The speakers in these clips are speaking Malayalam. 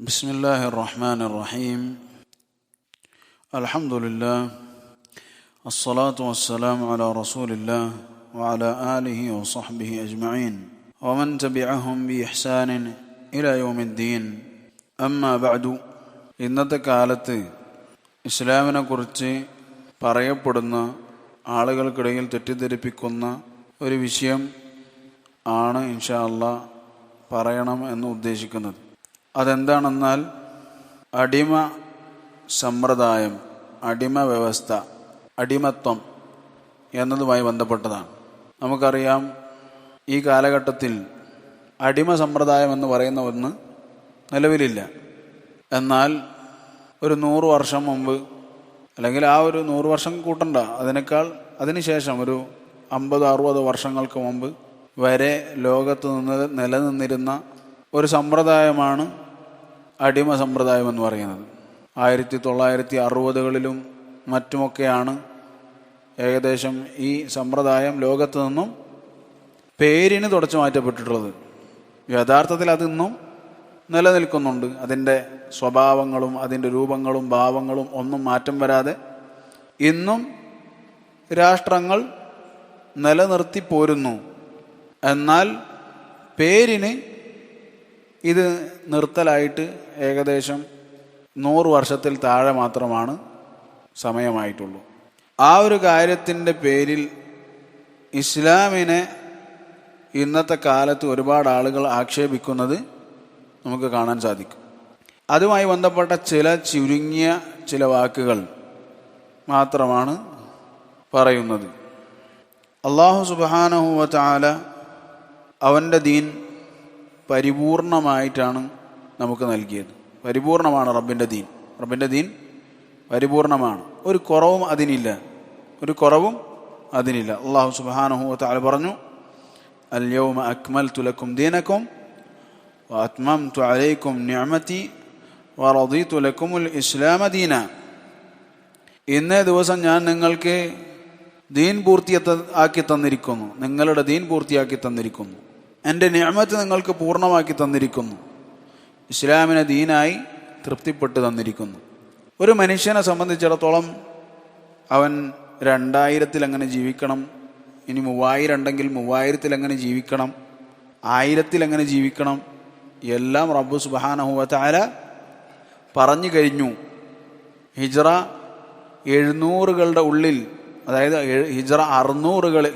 بسم الله الرحمن الرحيم الحمد لله الصلاة والسلام على رسول الله وعلى آله وصحبه أجمعين ومن تبعهم بإحسان إلى يوم الدين أما بعد ഇന്നത്തെ കാലത്ത് ഇസ്ലാമിനെ കുറിച്ച് പറയപ്പെടുന്ന ആളുകൾക്കിടയിൽ തെറ്റിദ്ധരിപ്പിക്കുന്ന ഒരു വിഷയം ആണ് ഇൻഷാ അല്ലാഹ് പറയണം എന്ന് ഉദ്ദേശിക്കുന്നത്. അതെന്താണെന്നാൽ അടിമ സമ്പ്രദായം, അടിമ വ്യവസ്ഥ, അടിമത്വം എന്നതുമായി ബന്ധപ്പെട്ടതാണ്. നമുക്കറിയാം, ഈ കാലഘട്ടത്തിൽ അടിമ സമ്പ്രദായം എന്ന് പറയുന്ന ഒന്ന് നിലവിലില്ല. എന്നാൽ ഒരു 100 വർഷം മുമ്പ്, അല്ലെങ്കിൽ ആ ഒരു 100 വർഷം കൂട്ടണ്ട, അതിനുശേഷം ഒരു 50-60 വർഷങ്ങൾക്ക് മുമ്പ് വരെ ലോകത്ത് നിലനിന്നിരുന്ന ഒരു സമ്പ്രദായമാണ് അടിമ സമ്പ്രദായം എന്ന് പറയുന്നത്. 1960കളിലും മറ്റുമൊക്കെയാണ് ഏകദേശം ഈ സമ്പ്രദായം ലോകത്ത് നിന്നും പേരിന് തുടച്ചു മാറ്റപ്പെട്ടിട്ടുള്ളത്. യഥാർത്ഥത്തിൽ അതിന്നും നിലനിൽക്കുന്നുണ്ട്. അതിൻ്റെ സ്വഭാവങ്ങളും അതിൻ്റെ രൂപങ്ങളും ഭാവങ്ങളും ഒന്നും മാറ്റം വരാതെ ഇന്നും രാഷ്ട്രങ്ങൾ നിലനിർത്തി പോരുന്നു. എന്നാൽ പേരിന് ഇത് നിർത്തലായിട്ട് ഏകദേശം 100 വർഷത്തിൽ താഴെ മാത്രമാണ് സമയമായിട്ടുള്ളൂ. ആ ഒരു കാര്യത്തിൻ്റെ പേരിൽ ഇസ്ലാമിനെ ഇന്നത്തെ കാലത്ത് ഒരുപാട് ആളുകൾ ആക്ഷേപിക്കുന്നത് നമുക്ക് കാണാൻ സാധിക്കും. അതുമായി ബന്ധപ്പെട്ട ചുരുങ്ങിയ ചില വാക്കുകൾ മാത്രമാണ് പറയുന്നത്. അല്ലാഹു സുബ്ഹാനഹു വ തആല അവൻ്റെ ദീൻ പരിപൂർണമായിട്ടാണ് നമുക്ക് നൽകിയത്. പരിപൂർണമാണ് റബ്ബിൻ്റെ ദീൻ. റബ്ബിൻ്റെ ദീൻ പരിപൂർണമാണ്. ഒരു കുറവും അതിനില്ല. അല്ലാഹു സുബ്ഹാനഹു വ തആല പറഞ്ഞു, അൽ യൗമ അക്മൽതു ലക്കും ദീനക്കും വഅത്മംതു അലൈക്കും നിഅമതി വറദീതു ലക്കുമുൽ ഇസ്ലാമ ദീന. ഇന്നേ ദിവസം ഞാൻ നിങ്ങൾക്ക് ദീൻ പൂർത്തിയാക്കി തന്നിരിക്കുന്നു. നിങ്ങളുടെ ദീൻ പൂർത്തിയാക്കി തന്നിരിക്കുന്നു. എൻ്റെ നിഅമത്ത് നിങ്ങൾക്ക് പൂർണ്ണമാക്കി തന്നിരിക്കുന്നു. ഇസ്ലാമിനെ ദീനായി തൃപ്തിപ്പെട്ട് തന്നിരിക്കുന്നു. ഒരു മനുഷ്യനെ സംബന്ധിച്ചിടത്തോളം അവൻ 2000 എങ്ങനെ ജീവിക്കണം, ഇനി 3000 ഉണ്ടെങ്കിൽ 3000 എങ്ങനെ ജീവിക്കണം, 1000 എങ്ങനെ ജീവിക്കണം, എല്ലാം റബ്ബ് സുബ്ഹാനഹു വ തആല പറഞ്ഞു കഴിഞ്ഞു. ഹിജ്റ 700കളുടെ ഉള്ളിൽ, അതായത് ഹിജ്റ 600കളിൽ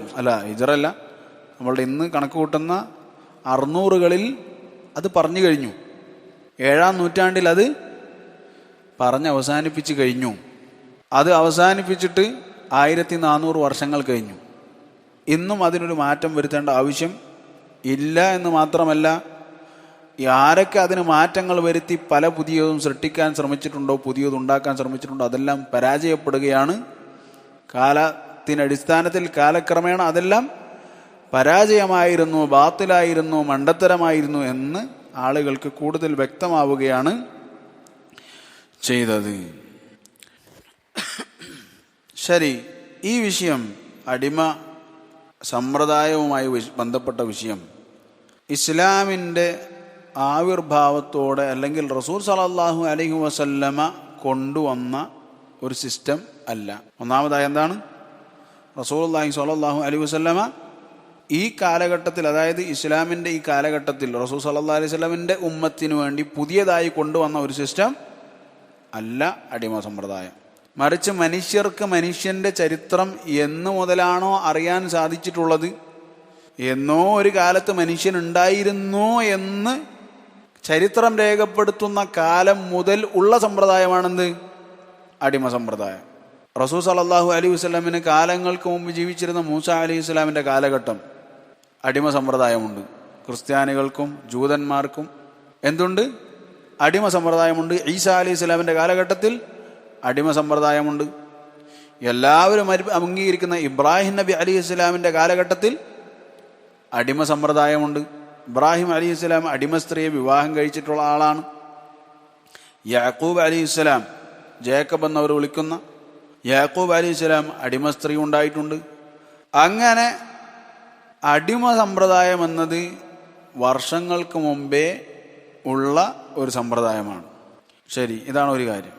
ഹിജ്റല്ല, നമ്മളുടെ ഇന്ന് കണക്ക് കൂട്ടുന്ന 600കളിൽ അത് പറഞ്ഞു കഴിഞ്ഞു. 7-ാം നൂറ്റാണ്ടിൽ അത് പറഞ്ഞ് അവസാനിപ്പിച്ച് കഴിഞ്ഞു. അത് അവസാനിപ്പിച്ചിട്ട് 1400 വർഷങ്ങൾ കഴിഞ്ഞു. ഇന്നും അതിനൊരു മാറ്റം വരുത്തേണ്ട ആവശ്യം ഇല്ല എന്ന് മാത്രമല്ല, ആരൊക്കെ അതിന് മാറ്റങ്ങൾ വരുത്തി പല പുതിയതും സൃഷ്ടിക്കാൻ ശ്രമിച്ചിട്ടുണ്ടോ, പുതിയതുണ്ടാക്കാൻ ശ്രമിച്ചിട്ടുണ്ടോ, അതെല്ലാം പരാജയപ്പെടുകയാണ്. കാലത്തിനടിസ്ഥാനത്തിൽ കാലക്രമേണ അതെല്ലാം പരാജയമായിരുന്നു, ബാത്തിലായിരുന്നു, മണ്ടത്തരമായിരുന്നു എന്ന് ആളുകൾക്ക് കൂടുതൽ വ്യക്തമാവുകയാണ് ചെയ്തത്. ശരി, ഈ വിഷയം, അടിമ സമ്പ്രദായവുമായി ബന്ധപ്പെട്ട വിഷയം, ഇസ്ലാമിൻ്റെ ആവിർഭാവത്തോടെ അല്ലെങ്കിൽ റസൂൽ സല്ലല്ലാഹു അലൈഹി വസല്ലമ കൊണ്ടുവന്ന ഒരു സിസ്റ്റം അല്ല. ഒന്നാമതായി എന്താണ്, റസൂലുള്ളാഹി സ്വല്ലല്ലാഹു അലൈഹി വസല്ലമ ഈ കാലഘട്ടത്തിൽ, അതായത് ഇസ്ലാമിൻ്റെ ഈ കാലഘട്ടത്തിൽ റസൂൽ സല്ലല്ലാഹു അലൈഹി വസല്ലമിൻ്റെ ഉമ്മത്തിന് വേണ്ടി പുതിയതായി കൊണ്ടുവന്ന ഒരു സിസ്റ്റം അല്ല അടിമ സമ്പ്രദായം. മറിച്ച് മനുഷ്യർക്ക് മനുഷ്യൻ്റെ ചരിത്രം എന്നു മുതലാണോ അറിയാൻ സാധിച്ചിട്ടുള്ളത്, എന്നോ ഒരു കാലത്ത് മനുഷ്യനുണ്ടായിരുന്നു എന്ന് ചരിത്രം രേഖപ്പെടുത്തുന്ന കാലം മുതൽ ഉള്ള സമ്പ്രദായമാണെന്ത്, അടിമ സമ്പ്രദായം. റസൂൽ സല്ലല്ലാഹു അലൈഹി വസല്ലമിന് കാലങ്ങൾക്ക് മുമ്പ് ജീവിച്ചിരുന്ന മൂസ അലൈഹി സ്വലാമിൻ്റെ കാലഘട്ടം അടിമ സമ്പ്രദായമുണ്ട്. ക്രിസ്ത്യാനികൾക്കും ജൂതന്മാർക്കും എന്തുണ്ട്, അടിമ സമ്പ്രദായമുണ്ട്. ഈസാ അലൈഹി സ്വലാമിൻ്റെ കാലഘട്ടത്തിൽ അടിമ സമ്പ്രദായമുണ്ട്. എല്ലാവരും അംഗീകരിക്കുന്ന ഇബ്രാഹിം നബി അലൈഹി സ്വലാമിൻ്റെ കാലഘട്ടത്തിൽ അടിമ സമ്പ്രദായമുണ്ട്. ഇബ്രാഹിം അലൈഹി സ്വലാം അടിമ സ്ത്രീയെ വിവാഹം കഴിച്ചിട്ടുള്ള ആളാണ്. യാക്കൂബ് അലൈഹി സ്വലാം, ജേക്കബ് എന്നവർ വിളിക്കുന്ന യാക്കൂബ് അലൈഹി സ്വലാം അടിമ സ്ത്രീ ഉണ്ടായിട്ടുണ്ട്. അങ്ങനെ അടിമ സമ്പ്രദായം എന്നത് വർഷങ്ങൾക്ക് മുമ്പേ ഉള്ള ഒരു സമ്പ്രദായമാണ്. ശരി, ഇതാണ് ഒരു കാര്യം.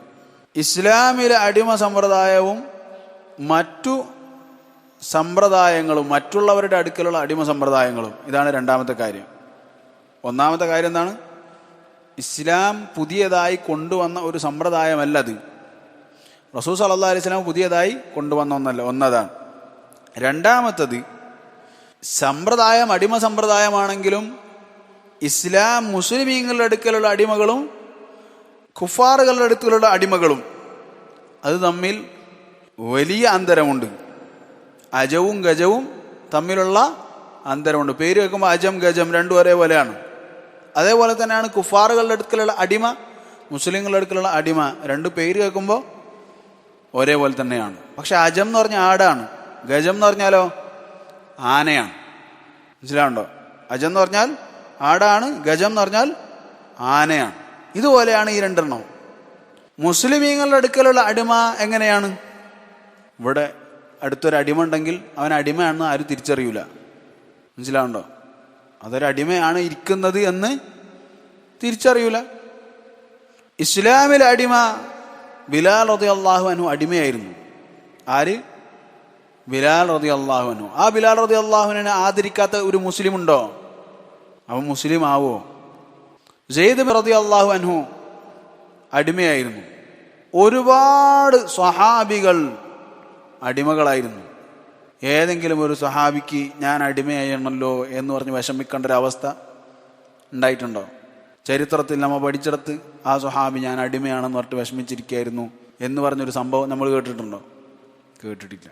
ഇസ്ലാമിലെ അടിമ സമ്പ്രദായവും മറ്റു സമ്പ്രദായങ്ങളും, മറ്റുള്ളവരുടെ അടുക്കലുള്ള അടിമ സമ്പ്രദായങ്ങളും, ഇതാണ് രണ്ടാമത്തെ കാര്യം. ഒന്നാമത്തെ കാര്യം എന്താണ്? ഇസ്ലാം പുതിയതായി കൊണ്ടുവന്ന ഒരു സമ്പ്രദായമല്ലത്. റസൂൽ സല്ലല്ലാഹു അലൈഹി വസല്ലം പുതിയതായി കൊണ്ടുവന്ന ഒന്നതാണ്. രണ്ടാമത്തത്, സമ്പ്രദായം അടിമ സമ്പ്രദായമാണെങ്കിലും ഇസ്ലാം മുസ്ലിമീങ്ങളുടെ അടുക്കലുള്ള അടിമകളും കുഫാറുകളുടെ അടുക്കലുള്ള അടിമകളും അത് തമ്മിൽ വലിയ അന്തരമുണ്ട്. അജവും ഗജവും തമ്മിലുള്ള അന്തരമുണ്ട്. പേര് കേൾക്കുമ്പോൾ അജം ഗജം രണ്ടും ഒരേപോലെയാണ്. അതേപോലെ തന്നെയാണ് കുഫാറുകളുടെ അടുക്കലുള്ള അടിമ, മുസ്ലിങ്ങളുടെ അടുക്കലുള്ള അടിമ, രണ്ട് പേര് കേൾക്കുമ്പോൾ ഒരേപോലെ തന്നെയാണ്. പക്ഷെ അജം എന്ന് പറഞ്ഞാൽ ആടാണ്, ഗജം എന്ന് പറഞ്ഞാലോ ആനയാണ്. മനസ്സിലാവുണ്ടോ? അജം എന്ന് പറഞ്ഞാൽ ആടാണ്, ഗജം എന്ന് പറഞ്ഞാൽ ആനയാണ്. ഇതുപോലെയാണ് ഈ രണ്ടെണ്ണം. മുസ്ലിമീങ്ങളുടെ അടുക്കലുള്ള അടിമ എങ്ങനെയാണ്? ഇവിടെ അടുത്തൊരു അടിമ ഉണ്ടെങ്കിൽ അവൻ അടിമയാണെന്ന് ആരും തിരിച്ചറിയൂല. മനസ്സിലാവുണ്ടോ? അതൊരടിമയാണ് ഇരിക്കുന്നത് എന്ന് തിരിച്ചറിയൂല. ഇസ്ലാമിലെ അടിമ ബിലാൽ റളിയല്ലാഹു അൻഹു അടിമയായിരുന്നു. ആര്? ബിലാൽ റളിയല്ലാഹു അൻഹു. ആ ബിലാൽ റളിയല്ലാഹുവിനെ ആദരിക്കാത്ത ഒരു മുസ്ലിം ഉണ്ടോ? അവൻ മുസ്ലിം ആവോ? സെയ്ദ് റളിയല്ലാഹു അൻഹു അടിമയായിരുന്നു. ഒരുപാട് സ്വഹാബികൾ അടിമകളായിരുന്നു. ഏതെങ്കിലും ഒരു സ്വഹാബിക്ക് ഞാൻ അടിമയായിരുന്നല്ലോ എന്ന് പറഞ്ഞ് വിഷമിക്കേണ്ട ഒരു അവസ്ഥ ഉണ്ടായിട്ടുണ്ടോ? ചരിത്രത്തിൽ നമ്മൾ പഠിച്ചെടുത്ത് ആ സ്വഹാബി ഞാൻ അടിമയാണെന്ന് പറഞ്ഞിട്ട് വിഷമിച്ചിരിക്കുകയായിരുന്നു എന്ന് പറഞ്ഞൊരു സംഭവം നമ്മൾ കേട്ടിട്ടുണ്ടോ? കേട്ടിട്ടില്ല.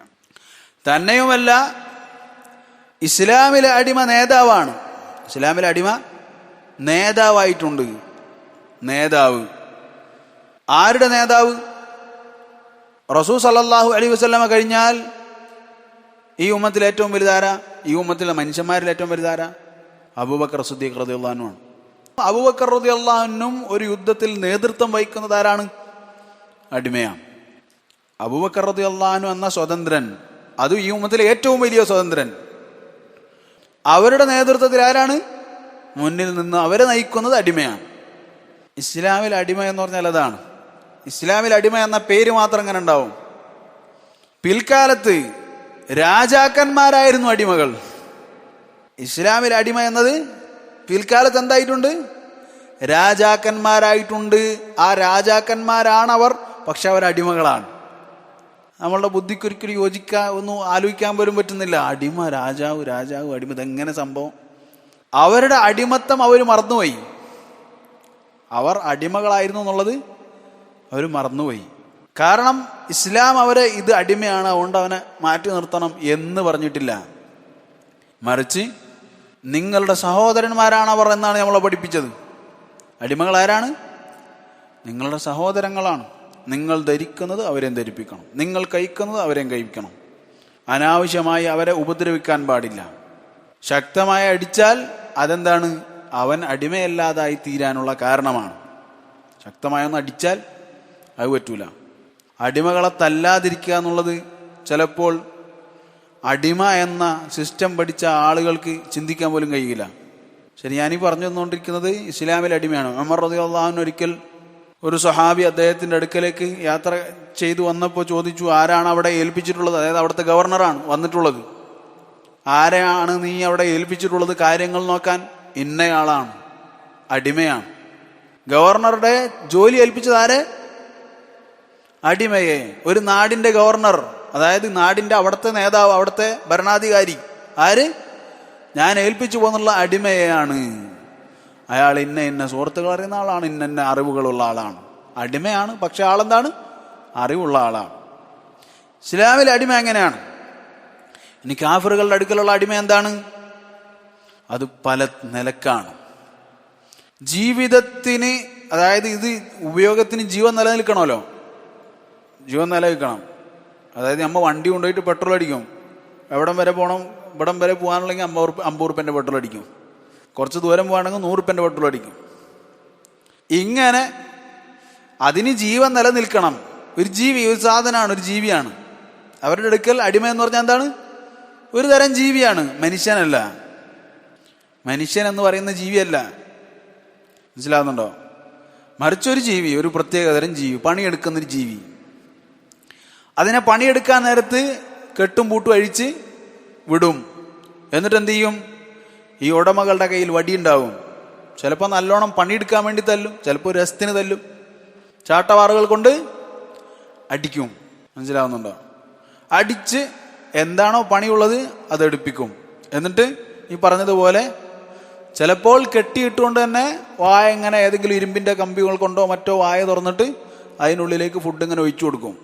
തന്നെയുമല്ല, ഇസ്ലാമിലെ അടിമ നേതാവാണ്. ഇസ്ലാമിലെ അടിമ നേതാവായിട്ടുണ്ട്. നേതാവ് ആരുടെ നേതാവ്? റസൂൽ സല്ലല്ലാഹു അലൈഹി വസല്ലമ കഴിഞ്ഞാൽ ഈ ഉമ്മത്തിൽ ഏറ്റവും വലുതാരാ? ഈ ഉമ്മത്തിലെ മനുഷ്യന്മാരിൽ ഏറ്റവും വലുതാരാ? അബൂബക്കർ സിദ്ദീഖ് റളിയല്ലാഹു അൻഹു ആണ്. അബൂബക്കർ റളിയല്ലാഹു അൻഹും ഒരു യുദ്ധത്തിൽ നേതൃത്വം വഹിക്കുന്നത് ആരാണ്? അടിമയാണ്. അബൂബക്കർ റളിയല്ലാഹു അൻഹു എന്ന സ്വതന്ത്രൻ, അതും ഈ ഉമ്മത്തിലെ ഏറ്റവും വലിയ സ്വതന്ത്രൻ, അവരുടെ നേതൃത്വത്തിൽ ആരാണ് മുന്നിൽ നിന്ന് അവരെ നയിക്കുന്നത്? അടിമയാണ്. ഇസ്ലാമിൽ അടിമ എന്ന് പറഞ്ഞാൽ അതാണ്. ഇസ്ലാമിൽ അടിമ എന്ന പേര് മാത്രം അങ്ങനെ ഉണ്ടാവും. പിൽക്കാലത്ത് രാജാക്കന്മാരായിരുന്നു അടിമകൾ. ഇസ്ലാമിൽ അടിമ എന്നത് പിൽക്കാലത്ത് എന്തായിട്ടുണ്ട്? രാജാക്കന്മാരായിട്ടുണ്ട്. ആ രാജാക്കന്മാരാണവർ, പക്ഷെ അവർ അടിമകളാണ്. നമ്മളുടെ ബുദ്ധിക്കൊരിക്കലും ഒന്നും ആലോചിക്കാൻ പോലും പറ്റുന്നില്ല. അടിമ, രാജാവ്, രാജാവ്, അടിമ, ഇതെങ്ങനെ സംഭവം? അവരുടെ അടിമത്തം അവർ മറന്നുപോയി. അവർ അടിമകളായിരുന്നു എന്നുള്ളത് അവർ മറന്നുപോയി. കാരണം ഇസ്ലാം അവരെ ഇത് അടിമയാണ്, അതുകൊണ്ട് അവനെ മാറ്റി നിർത്തണം എന്ന് പറഞ്ഞിട്ടില്ല. മറിച്ച് നിങ്ങളുടെ സഹോദരന്മാരാണ് അവർ എന്നാണ് നമ്മളെ പഠിപ്പിച്ചത്. അടിമകൾ ആരാണ്? നിങ്ങളുടെ സഹോദരങ്ങളാണ്. നിങ്ങൾ ധരിക്കുന്നത് അവരെയും ധരിപ്പിക്കണം, നിങ്ങൾ കഴിക്കുന്നത് അവരെയും കഴിക്കണം. അനാവശ്യമായി അവരെ ഉപദ്രവിക്കാൻ പാടില്ല. ശക്തമായി അടിച്ചാൽ അതെന്താണ്? അവൻ അടിമയല്ലാതായി തീരാനുള്ള കാരണമാണ്. ശക്തമായൊന്ന് അടിച്ചാൽ അത് പറ്റൂല. അടിമകളെ തല്ലാതിരിക്കുക എന്നുള്ളത് ചിലപ്പോൾ അടിമ എന്ന സിസ്റ്റം പഠിച്ച ആളുകൾക്ക് ചിന്തിക്കാൻ പോലും കഴിയില്ല. ശരി, ഞാനീ പറഞ്ഞു തന്നുകൊണ്ടിരിക്കുന്നത് ഇസ്ലാമിൽ അടിമയാണ്. ഉമർ റളിയല്ലാഹു അൻഹു ഒരിക്കൽ ഒരു സ്വഹാബി അദ്ദേഹത്തിൻ്റെ അടുക്കലേക്ക് യാത്ര ചെയ്തു വന്നപ്പോൾ ചോദിച്ചു, ആരാണ് അവിടെ ഏൽപ്പിച്ചിട്ടുള്ളത്? അതായത് അവിടുത്തെ ഗവർണറാണ് വന്നിട്ടുള്ളത്. ആരെയാണ് നീ അവിടെ ഏൽപ്പിച്ചിട്ടുള്ളത് കാര്യങ്ങൾ നോക്കാൻ? ഇന്നയാളാണ്, അടിമയാണ്. ഗവർണറുടെ ജോലി ഏൽപ്പിച്ചത് ആരെ? അടിമയെ. ഒരു നാടിന്റെ ഗവർണർ, അതായത് നാടിന്റെ അവിടുത്തെ നേതാവ്, അവിടുത്തെ ഭരണാധികാരി ആര്? ഞാൻ ഏൽപ്പിച്ചു പോന്നുള്ള അടിമയെയാണ്. അയാൾ ഇന്ന സുഹൃത്തുക്കൾ അറിയുന്ന ആളാണ്, ഇന്ന അറിവുകളുള്ള ആളാണ്. അടിമയാണ്, പക്ഷെ ആളെന്താണ്? അറിവുള്ള ആളാണ്. ഇസ്ലാമിലെ അടിമ എങ്ങനെയാണ്? ഇനി കാഫിറുകളുടെ അടുക്കലുള്ള അടിമ എന്താണ്? അത് പല നിലക്കാണ്. ജീവിതത്തിന്, അതായത് ഇത് ഉപയോഗത്തിന് ജീവൻ നിലനിൽക്കണമല്ലോ. ജീവൻ നിലനിൽക്കണം. അതായത് നമ്മൾ വണ്ടി കൊണ്ടുപോയിട്ട് പെട്രോൾ അടിക്കും. എവിടം വരെ പോകണം? ഇവിടം വരെ പോകാനുള്ളെങ്കിൽ 50 റുപ്യൻ്റെ പെട്രോൾ അടിക്കും. കുറച്ച് ദൂരം പോകാണെങ്കിൽ 100 റുപ്യൻ്റെ പെട്രോൾ അടിക്കും. ഇങ്ങനെ അതിന് ജീവൻ നിലനിൽക്കണം. ഒരു ജീവി, ഒരു സാധനമാണ്, ഒരു ജീവിയാണ്. അവരുടെ അടുക്കൽ അടിമ എന്ന് പറഞ്ഞാൽ എന്താണ്? ഒരു തരം ജീവിയാണ്, മനുഷ്യനല്ല. മനുഷ്യൻ എന്ന് പറയുന്ന ജീവിയല്ല. മനസ്സിലാവുന്നുണ്ടോ? മറിച്ചൊരു ജീവി, ഒരു പ്രത്യേകതരം ജീവി, പണിയെടുക്കുന്നൊരു ജീവി. അതിനെ പണിയെടുക്കാൻ നേരത്ത് കെട്ടും പൂട്ടും അഴിച്ച് വിടും. എന്നിട്ട് എന്ത് ചെയ്യും? ഈ ഉടമകളുടെ കയ്യിൽ വടിയുണ്ടാവും. ചിലപ്പോൾ നല്ലോണം പണിയെടുക്കാൻ വേണ്ടി തല്ലും, ചിലപ്പോൾ രസത്തിന് തല്ലും, ചാട്ടവാറുകൾ കൊണ്ട് അടിക്കും. മനസ്സിലാവുന്നുണ്ടോ? അടിച്ച് എന്താണോ പണിയുള്ളത് അത് എടുപ്പിക്കും. എന്നിട്ട് ഈ പറഞ്ഞതുപോലെ ചിലപ്പോൾ കെട്ടിയിട്ടുകൊണ്ട് തന്നെ വായ ഇങ്ങനെ ഏതെങ്കിലും ഇരുമ്പിൻ്റെ കമ്പികൾ കൊണ്ടോ മറ്റോ വായ തുറന്നിട്ട് അതിനുള്ളിലേക്ക് ഫുഡ് ഇങ്ങനെ ഒഴിച്ചു കൊടുക്കും.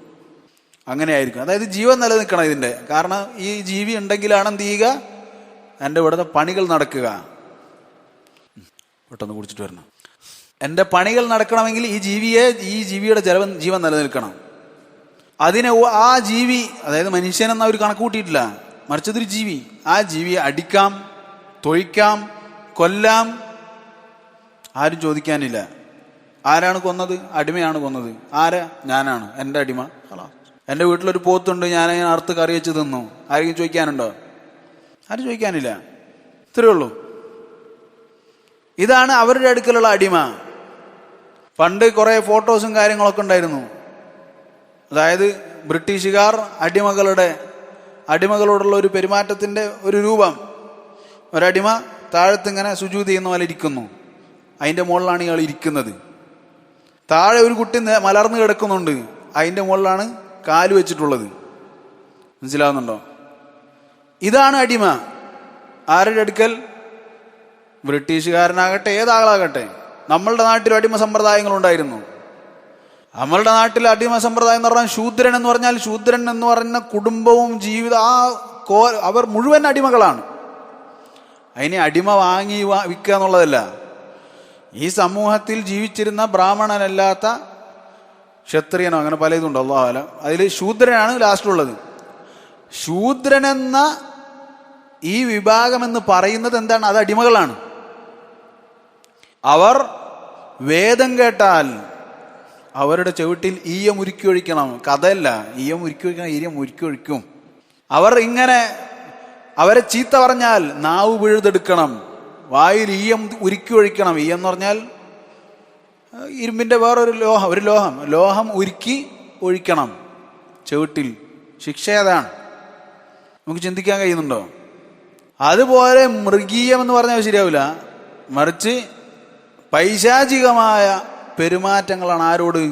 അങ്ങനെ ആയിരിക്കും. അതായത് ജീവൻ നിലനിൽക്കണം ഇതിൻ്റെ. കാരണം ഈ ജീവി ഉണ്ടെങ്കിലാണ് എന്ത് ചെയ്യുക? എൻ്റെ ഇവിടുത്തെ പണികൾ നടക്കുക. പെട്ടെന്ന് കുടിച്ചിട്ട് വരണം. എൻ്റെ പണികൾ നടക്കണമെങ്കിൽ ഈ ജീവിയുടെ ജീവൻ നിലനിൽക്കണം. അതിനെ ആ ജീവി, അതായത് മനുഷ്യനെന്ന ഒരു കണക്ക് കൂട്ടിയിട്ടില്ല, മറിച്ചതൊരു ജീവി. ആ ജീവിയെ അടിക്കാം, തൊഴിക്കാം, കൊല്ലാം, ആരും ചോദിക്കാനില്ല. ആരാണ് കൊന്നത്? അടിമയാണ് കൊന്നത്. ആരാ? ഞാനാണ്, എൻ്റെ അടിമ. എൻ്റെ വീട്ടിലൊരു പോത്തുണ്ട്, ഞാൻ അറുത്ത് കറി വെച്ച് തിന്നു. ആരെങ്കിലും ചോദിക്കാനുണ്ടോ? ആരും ചോദിക്കാനില്ല. ഇത്രയേ ഉള്ളൂ. ഇതാണ് അവരുടെ അടുക്കലുള്ള അടിമ. പണ്ട് കുറേ ഫോട്ടോസും കാര്യങ്ങളൊക്കെ ഉണ്ടായിരുന്നു. അതായത് ബ്രിട്ടീഷുകാർ അടിമകളോടുള്ള ഒരു പെരുമാറ്റത്തിൻ്റെ ഒരു രൂപം. ഒരടിമ താഴത്തിങ്ങനെ സുജൂദ് ചെയ്യുന്ന പോലെ ഇരിക്കുന്നു. അതിൻ്റെ മുകളിലാണ് ഇയാൾ ഇരിക്കുന്നത്. താഴെ ഒരു കുട്ടി മലർന്നു കിടക്കുന്നുണ്ട്, അതിൻ്റെ മുകളിലാണ് കാല് വെച്ചിട്ടുള്ളത്. മനസ്സിലാവുന്നുണ്ടോ? ഇതാണ് അടിമ. ആരുടെ അടുക്കൽ? ബ്രിട്ടീഷുകാരനാകട്ടെ ഏതാളാകട്ടെ. നമ്മളുടെ നാട്ടിൽ അടിമ സമ്പ്രദായങ്ങളുണ്ടായിരുന്നു. നമ്മളുടെ നാട്ടിൽ അടിമ സമ്പ്രദായം എന്ന് പറഞ്ഞാൽ ശൂദ്രൻ എന്ന് പറഞ്ഞ കുടുംബവും ജീവിത അവർ മുഴുവൻ അടിമകളാണ്. അതിനെ അടിമ വാങ്ങി വിൽക്കുക എന്നുള്ളതല്ല. ഈ സമൂഹത്തിൽ ജീവിച്ചിരുന്ന ബ്രാഹ്മണനല്ലാത്ത ക്ഷത്രിയനോ അങ്ങനെ പലതുണ്ട്, അല്ലാഹു അലം. അതിൽ ശൂദ്രനാണ് ലാസ്റ്റുള്ളത്. ശൂദ്രനെന്ന ഈ വിഭാഗം എന്ന് പറയുന്നത് എന്താണ്? അത് അടിമകളാണ്. അവർ വേദം കേട്ടാൽ അവരുടെ ചവിട്ടിൽ ഈയം ഉരുക്കി ഒഴിക്കണം. കഥയല്ല, ഈയം ഉരുക്കി ഒഴിക്കണം, ഈയം ഉരുക്കി ഒഴിക്കും. അവരെ ചീത്ത പറഞ്ഞാൽ നാവ് പിഴുതെടുക്കണം, വായിൽ ഈയം ഉരുക്കി ഒഴിക്കണം. ഈയം എന്ന് പറഞ്ഞാൽ ഇരുമ്പിൻ്റെ വേറൊരു ലോഹം ഉരുക്കി ഒഴിക്കണം ചവിട്ടിൽ. ശിക്ഷ അതാണ്. നമുക്ക് ചിന്തിക്കാൻ കഴിയുന്നുണ്ടോ? അതുപോലെ മൃഗീയം എന്ന് പറഞ്ഞാൽ ശരിയാവില്ല. മറിച്ച് പൈശാചികമായ പെരുമാറ്റങ്ങളാണ് ആരോട്?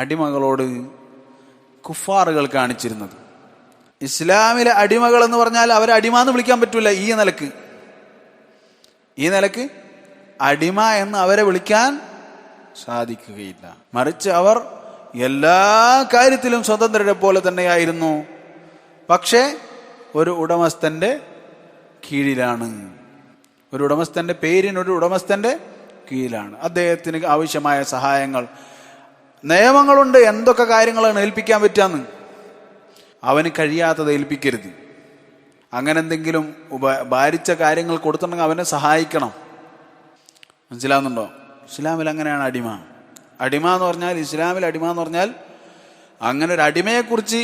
അടിമകളോട് കുഫാറുകൾ കാണിച്ചിരുന്നത്. ഇസ്ലാമിലെ അടിമകൾ എന്ന് പറഞ്ഞാൽ അവരെ അടിമ എന്ന് വിളിക്കാൻ പറ്റൂല. ഈ നിലക്ക് അടിമ എന്ന് അവരെ വിളിക്കാൻ സാധിക്കുകയില്ല. മറിച്ച് അവർ എല്ലാ കാര്യത്തിലും സ്വതന്ത്രരെ പോലെ തന്നെയായിരുന്നു. പക്ഷേ ഒരു ഉടമസ്ഥന്റെ കീഴിലാണ്. ഒരു ഉടമസ്ഥന്റെ പേരിനൊരു ഉടമസ്ഥന്റെ കീഴിലാണ്. അദ്ദേഹത്തിന് ആവശ്യമായ സഹായങ്ങൾ, നിയമങ്ങളുണ്ട്. എന്തൊക്കെ കാര്യങ്ങളാണ് ഏൽപ്പിക്കാൻ പറ്റാന്ന്. അവന് കഴിയാത്തത് ഏൽപ്പിക്കരുത്. അങ്ങനെ എന്തെങ്കിലും ഭാരിച്ച കാര്യങ്ങൾ കൊടുത്തിട്ടുണ്ടെങ്കിൽ അവനെ സഹായിക്കണം. മനസ്സിലാവുന്നുണ്ടോ? ഇസ്ലാമിൽ അങ്ങനെയാണ് അടിമ. ഇസ്ലാമിൽ അടിമ എന്ന് പറഞ്ഞാൽ അങ്ങനെ ഒരു അടിമയെക്കുറിച്ച്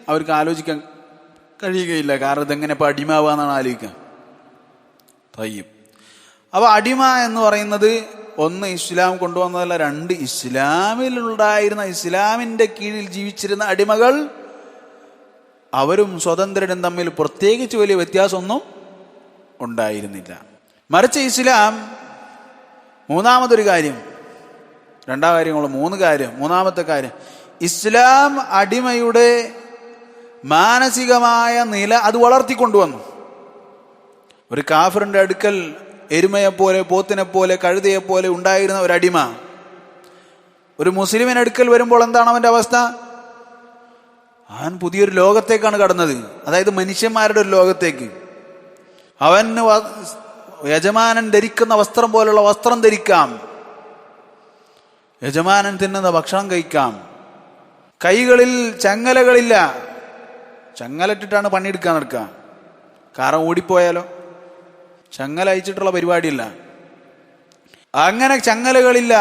അവർക്ക് ആലോചിക്കാൻ കഴിയുകയില്ല. കാരണം ഇതെങ്ങനെ ഇപ്പോൾ അടിമാവുക എന്നാണ് ആലോചിക്കുക. തയ്യും. അപ്പോൾ അടിമ എന്ന് പറയുന്നത് ഒന്ന് ഇസ്ലാം കൊണ്ടുവന്നതല്ല, രണ്ട് ഇസ്ലാമിലുണ്ടായിരുന്ന ഇസ്ലാമിൻ്റെ കീഴിൽ ജീവിച്ചിരുന്ന അടിമകൾ അവരും സ്വതന്ത്രരും തമ്മിൽ പ്രത്യേകിച്ച് വലിയ വ്യത്യാസമൊന്നും ഉണ്ടായിരുന്നില്ല. മറിച്ച് ഇസ്ലാം മൂന്നാമത്തെ കാര്യം ഇസ്ലാം അടിമയുടെ മാനസികമായ നില അത് വളർത്തിക്കൊണ്ടുവന്നു. ഒരു കാഫിറിന്റെ അടുക്കൽ എരുമയെപ്പോലെ, പോത്തിനെപ്പോലെ, കഴുതയെപ്പോലെ ഉണ്ടായിരുന്ന ഒരു അടിമ ഒരു മുസ്ലിമിന് അടുക്കൽ വരുമ്പോൾ എന്താണ് അവന്റെ അവസ്ഥ? അവൻ പുതിയൊരു ലോകത്തേക്കാണ് കടന്നത്. അതായത് മനുഷ്യന്മാരുടെ ഒരു ലോകത്തേക്ക്. അവന് യജമാനൻ ധരിക്കുന്ന വസ്ത്രം പോലുള്ള വസ്ത്രം ധരിക്കാം, യജമാനൻ തിന്നുന്ന ഭക്ഷണം കഴിക്കാം, കൈകളിൽ ചങ്ങലകളില്ല. ചങ്ങലറ്റിട്ടാണ് പണിയെടുക്കാൻ നടക്കുക. കാരണം ഓടിപ്പോയാലോ? ചങ്ങല അയച്ചിട്ടുള്ള പരിപാടിയില്ല. അങ്ങനെ ചങ്ങലകളില്ല,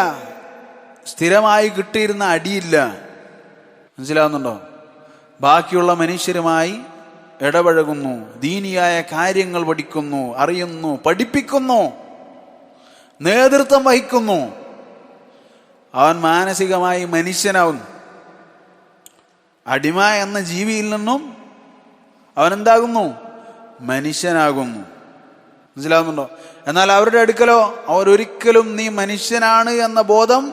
സ്ഥിരമായി കിട്ടിയിരുന്ന അടിയില്ല. മനസ്സിലാവുന്നുണ്ടോ? ബാക്കിയുള്ള മനുഷ്യരുമായി ഇടപഴകുന്നു, ദീനിയായ കാര്യങ്ങൾ പഠിക്കുന്നു, അറിയുന്നു, പഠിപ്പിക്കുന്നു, നേതൃത്വം വഹിക്കുന്നു. അവൻ മാനസികമായി മനുഷ്യനാവുന്നു. അടിമ എന്ന ജീവിയിൽ നിന്നും അവനെന്താകുന്നു? മനുഷ്യനാകുന്നു. മനസ്സിലാവുന്നുണ്ടോ? എന്നാൽ അവരുടെ അടുക്കലോ അവരൊരിക്കലും നീ മനുഷ്യനാണ് എന്ന ബോധം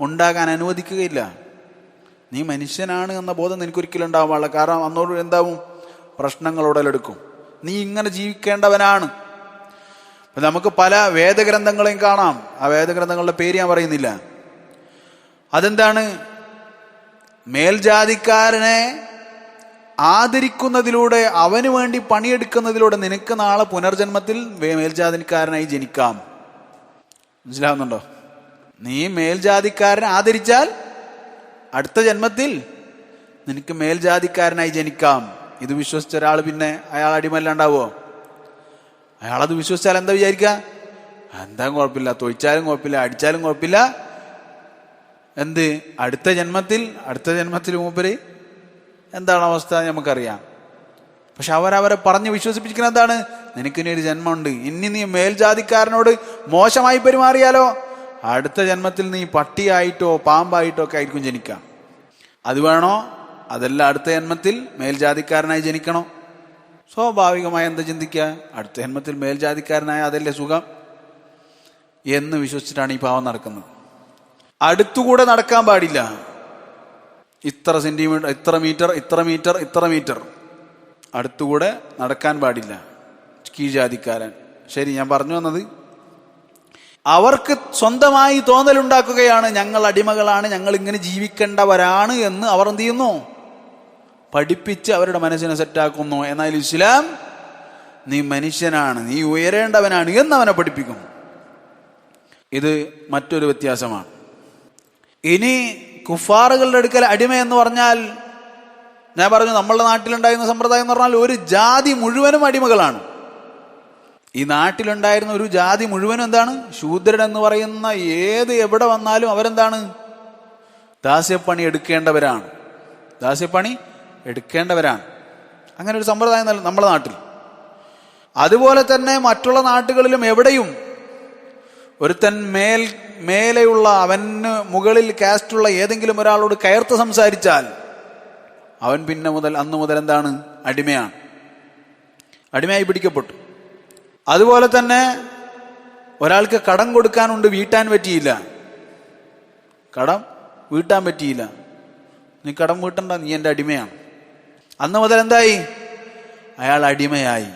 ഉണ്ടാകാൻ അനുവദിക്കുകയില്ല. നീ മനുഷ്യനാണ് എന്ന ബോധം നിനക്കൊരിക്കലും ഉണ്ടാവാൻ പാടില്ല. കാരണം അന്നോട് എന്താവും? പ്രശ്നങ്ങൾ ഉടലെടുക്കും. നീ ഇങ്ങനെ ജീവിക്കേണ്ടവനാണ്. നമുക്ക് പല വേദഗ്രന്ഥങ്ങളെയും കാണാം. ആ വേദഗ്രന്ഥങ്ങളുടെ പേര് ഞാൻ പറയുന്നില്ല. അതെന്താണ്? മേൽജാതിക്കാരനെ ആദരിക്കുന്നതിലൂടെ, അവന് വേണ്ടി പണിയെടുക്കുന്നതിലൂടെ നിനക്ക് നാളെ പുനർജന്മത്തിൽ മേൽജാതിക്കാരനായി ജനിക്കാം. മനസ്സിലാവുന്നുണ്ടോ? നീ മേൽജാതിക്കാരനെ ആദരിച്ചാൽ അടുത്ത ജന്മത്തിൽ നിനക്ക് മേൽജാതിക്കാരനായി ജനിക്കാം. ഇത് വിശ്വസിച്ച ഒരാൾ പിന്നെ അയാൾ അടിമല്ലാണ്ടാവോ? അയാളത് വിശ്വസിച്ചാൽ എന്താ വിചാരിക്കുക? എന്താ കുഴപ്പമില്ല, തൊഴിച്ചാലും കുഴപ്പമില്ല, അടിച്ചാലും കുഴപ്പമില്ല. എന്ത് അടുത്ത ജന്മത്തിൽ മൂപ്പര് എന്താണ് അവസ്ഥ നമുക്കറിയാം. പക്ഷെ അവരെ പറഞ്ഞ് വിശ്വസിപ്പിക്കുന്ന എന്താണ്? നിനക്കിനി ഒരു ജന്മമുണ്ട്. ഇനി നീ മേൽജാതിക്കാരനോട് മോശമായി പെരുമാറിയാലോ അടുത്ത ജന്മത്തിൽ നീ പട്ടിയായിട്ടോ പാമ്പായിട്ടോ ഒക്കെ ആയിരിക്കും ജനിക്കാം. അത് വേണോ? അതല്ല, അടുത്ത ജന്മത്തിൽ മേൽജാതിക്കാരനായി ജനിക്കണോ? സ്വാഭാവികമായി എന്താ ചിന്തിക്കുക? അടുത്ത ജന്മത്തിൽ മേൽജാതിക്കാരനായ അതല്ലേ സുഖം എന്ന് വിശ്വസിച്ചിട്ടാണ് ഈ പാവം നടക്കുന്നത്. അടുത്തുകൂടെ നടക്കാൻ പാടില്ല. ഇത്ര സെന്റിമീറ്റർ, ഇത്ര മീറ്റർ അടുത്തുകൂടെ നടക്കാൻ പാടില്ല കീഴ്ജാതിക്കാരൻ. ശരി, ഞാൻ പറഞ്ഞു വന്നത് അവർക്ക് സ്വന്തമായി തോന്നലുണ്ടാക്കുകയാണ്. ഞങ്ങൾ അടിമകളാണ്, ഞങ്ങൾ ഇങ്ങനെ ജീവിക്കേണ്ടവരാണ് എന്ന് അവർ എന്ത് ചെയ്യുന്നു? പഠിപ്പിച്ച് അവരുടെ മനസ്സിനെ സെറ്റാക്കുന്നു. എന്നാൽ ഇസ്ലാം നീ മനുഷ്യനാണ്, നീ ഉയരേണ്ടവനാണ് എന്ന് അവനെ പഠിപ്പിക്കും. ഇത് മറ്റൊരു വ്യത്യാസമാണ്. ഇനി കുഫാറുകളുടെ അടുക്കൽ അടിമ എന്ന് പറഞ്ഞാൽ, ഞാൻ പറഞ്ഞു നമ്മളുടെ നാട്ടിലുണ്ടായിരുന്ന സമ്പ്രദായം എന്ന് പറഞ്ഞാൽ ഒരു ജാതി മുഴുവനും അടിമകളാണ്. ഈ നാട്ടിലുണ്ടായിരുന്ന ഒരു ജാതി മുഴുവനും എന്താണ്? ശൂദ്രൻ എന്ന് പറയുന്ന എവിടെ വന്നാലും അവരെന്താണ്? ദാസ്യപ്പണി എടുക്കേണ്ടവരാണ്. അങ്ങനെ ഒരു സമ്പ്രദായം നമ്മുടെ നാട്ടിൽ. അതുപോലെ തന്നെ മറ്റുള്ള നാട്ടുകളിലും എവിടെയും ഒരുത്തൻ മേലെയുള്ള, അവന് മുകളിൽ കാസ്റ്റുള്ള ഏതെങ്കിലും ഒരാളോട് കയർത്ത് സംസാരിച്ചാൽ അവൻ പിന്നെ അന്ന് മുതൽ എന്താണ്? അടിമയാണ്, അടിമയായി പിടിക്കപ്പെട്ടു. അതുപോലെ തന്നെ ഒരാൾക്ക് കടം കൊടുക്കാനുണ്ട്, വീട്ടാൻ പറ്റിയില്ല. നീ കടം വീട്ടണ്ട, നീ എൻ്റെ അടിമയാണ്. അന്ന് മുതൽ എന്തായി? അയാൾ അടിമയായി.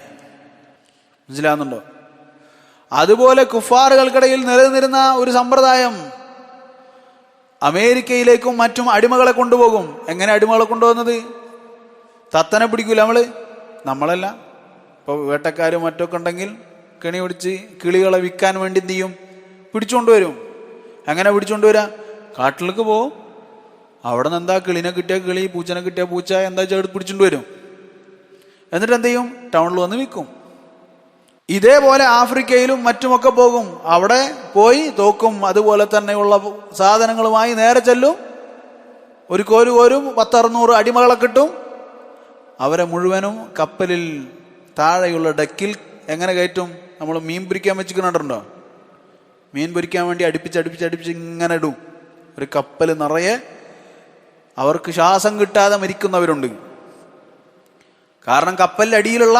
മനസ്സിലാവുന്നുണ്ടോ? അതുപോലെ കുഫാറുകൾക്കിടയിൽ നിലനിന്നിരുന്ന ഒരു സമ്പ്രദായം, അമേരിക്കയിലേക്കും മറ്റും അടിമകളെ കൊണ്ടുപോകും. എങ്ങനെ അടിമകളെ കൊണ്ടുപോകുന്നത്? തത്തനെ പിടിക്കൂല നമ്മളല്ല. ഇപ്പോൾ വേട്ടക്കാരും മറ്റൊക്കെ ഉണ്ടെങ്കിൽ കെണി പിടിച്ച് കിളികളെ വിൽക്കാൻ വേണ്ടി എന്ത് ചെയ്യും? പിടിച്ചുകൊണ്ടുവരും. എങ്ങനെ പിടിച്ചുകൊണ്ടുവരാ? കാട്ടിലേക്ക് പോവും. അവിടെ നിന്ന് എന്താ, കിളിനെ കിട്ടിയ കിളി, പൂച്ചനെ കിട്ടിയ പൂച്ച, എന്താ ചേർത്ത് പിടിച്ചുകൊണ്ട് വരും. എന്നിട്ട് എന്ത് ചെയ്യും? ടൗണിൽ വന്ന് വിൽക്കും. ഇതേപോലെ ആഫ്രിക്കയിലും മറ്റുമൊക്കെ പോകും. അവിടെ പോയി തോക്കും അതുപോലെ തന്നെയുള്ള സാധനങ്ങളുമായി നേരെ ചെല്ലും. ഒരു കോരും 10-600 അടിമകളെ കിട്ടും. അവരെ മുഴുവനും കപ്പലിൽ താഴെയുള്ള ഡെക്കിൽ എങ്ങനെ കയറ്റും? നമ്മൾ മീൻ പൊരിക്കാൻ വെച്ചിട്ടുണ്ടോ? മീൻ പൊരിക്കാൻ വേണ്ടി അടുപ്പിച്ച് ഇങ്ങനെ ഇടും. ഒരു കപ്പൽ നിറയെ. അവർക്ക് ശ്വാസം കിട്ടാതെ മരിക്കുന്നവരുണ്ട്. കാരണം കപ്പലിൻ്റെ അടിയിലുള്ള,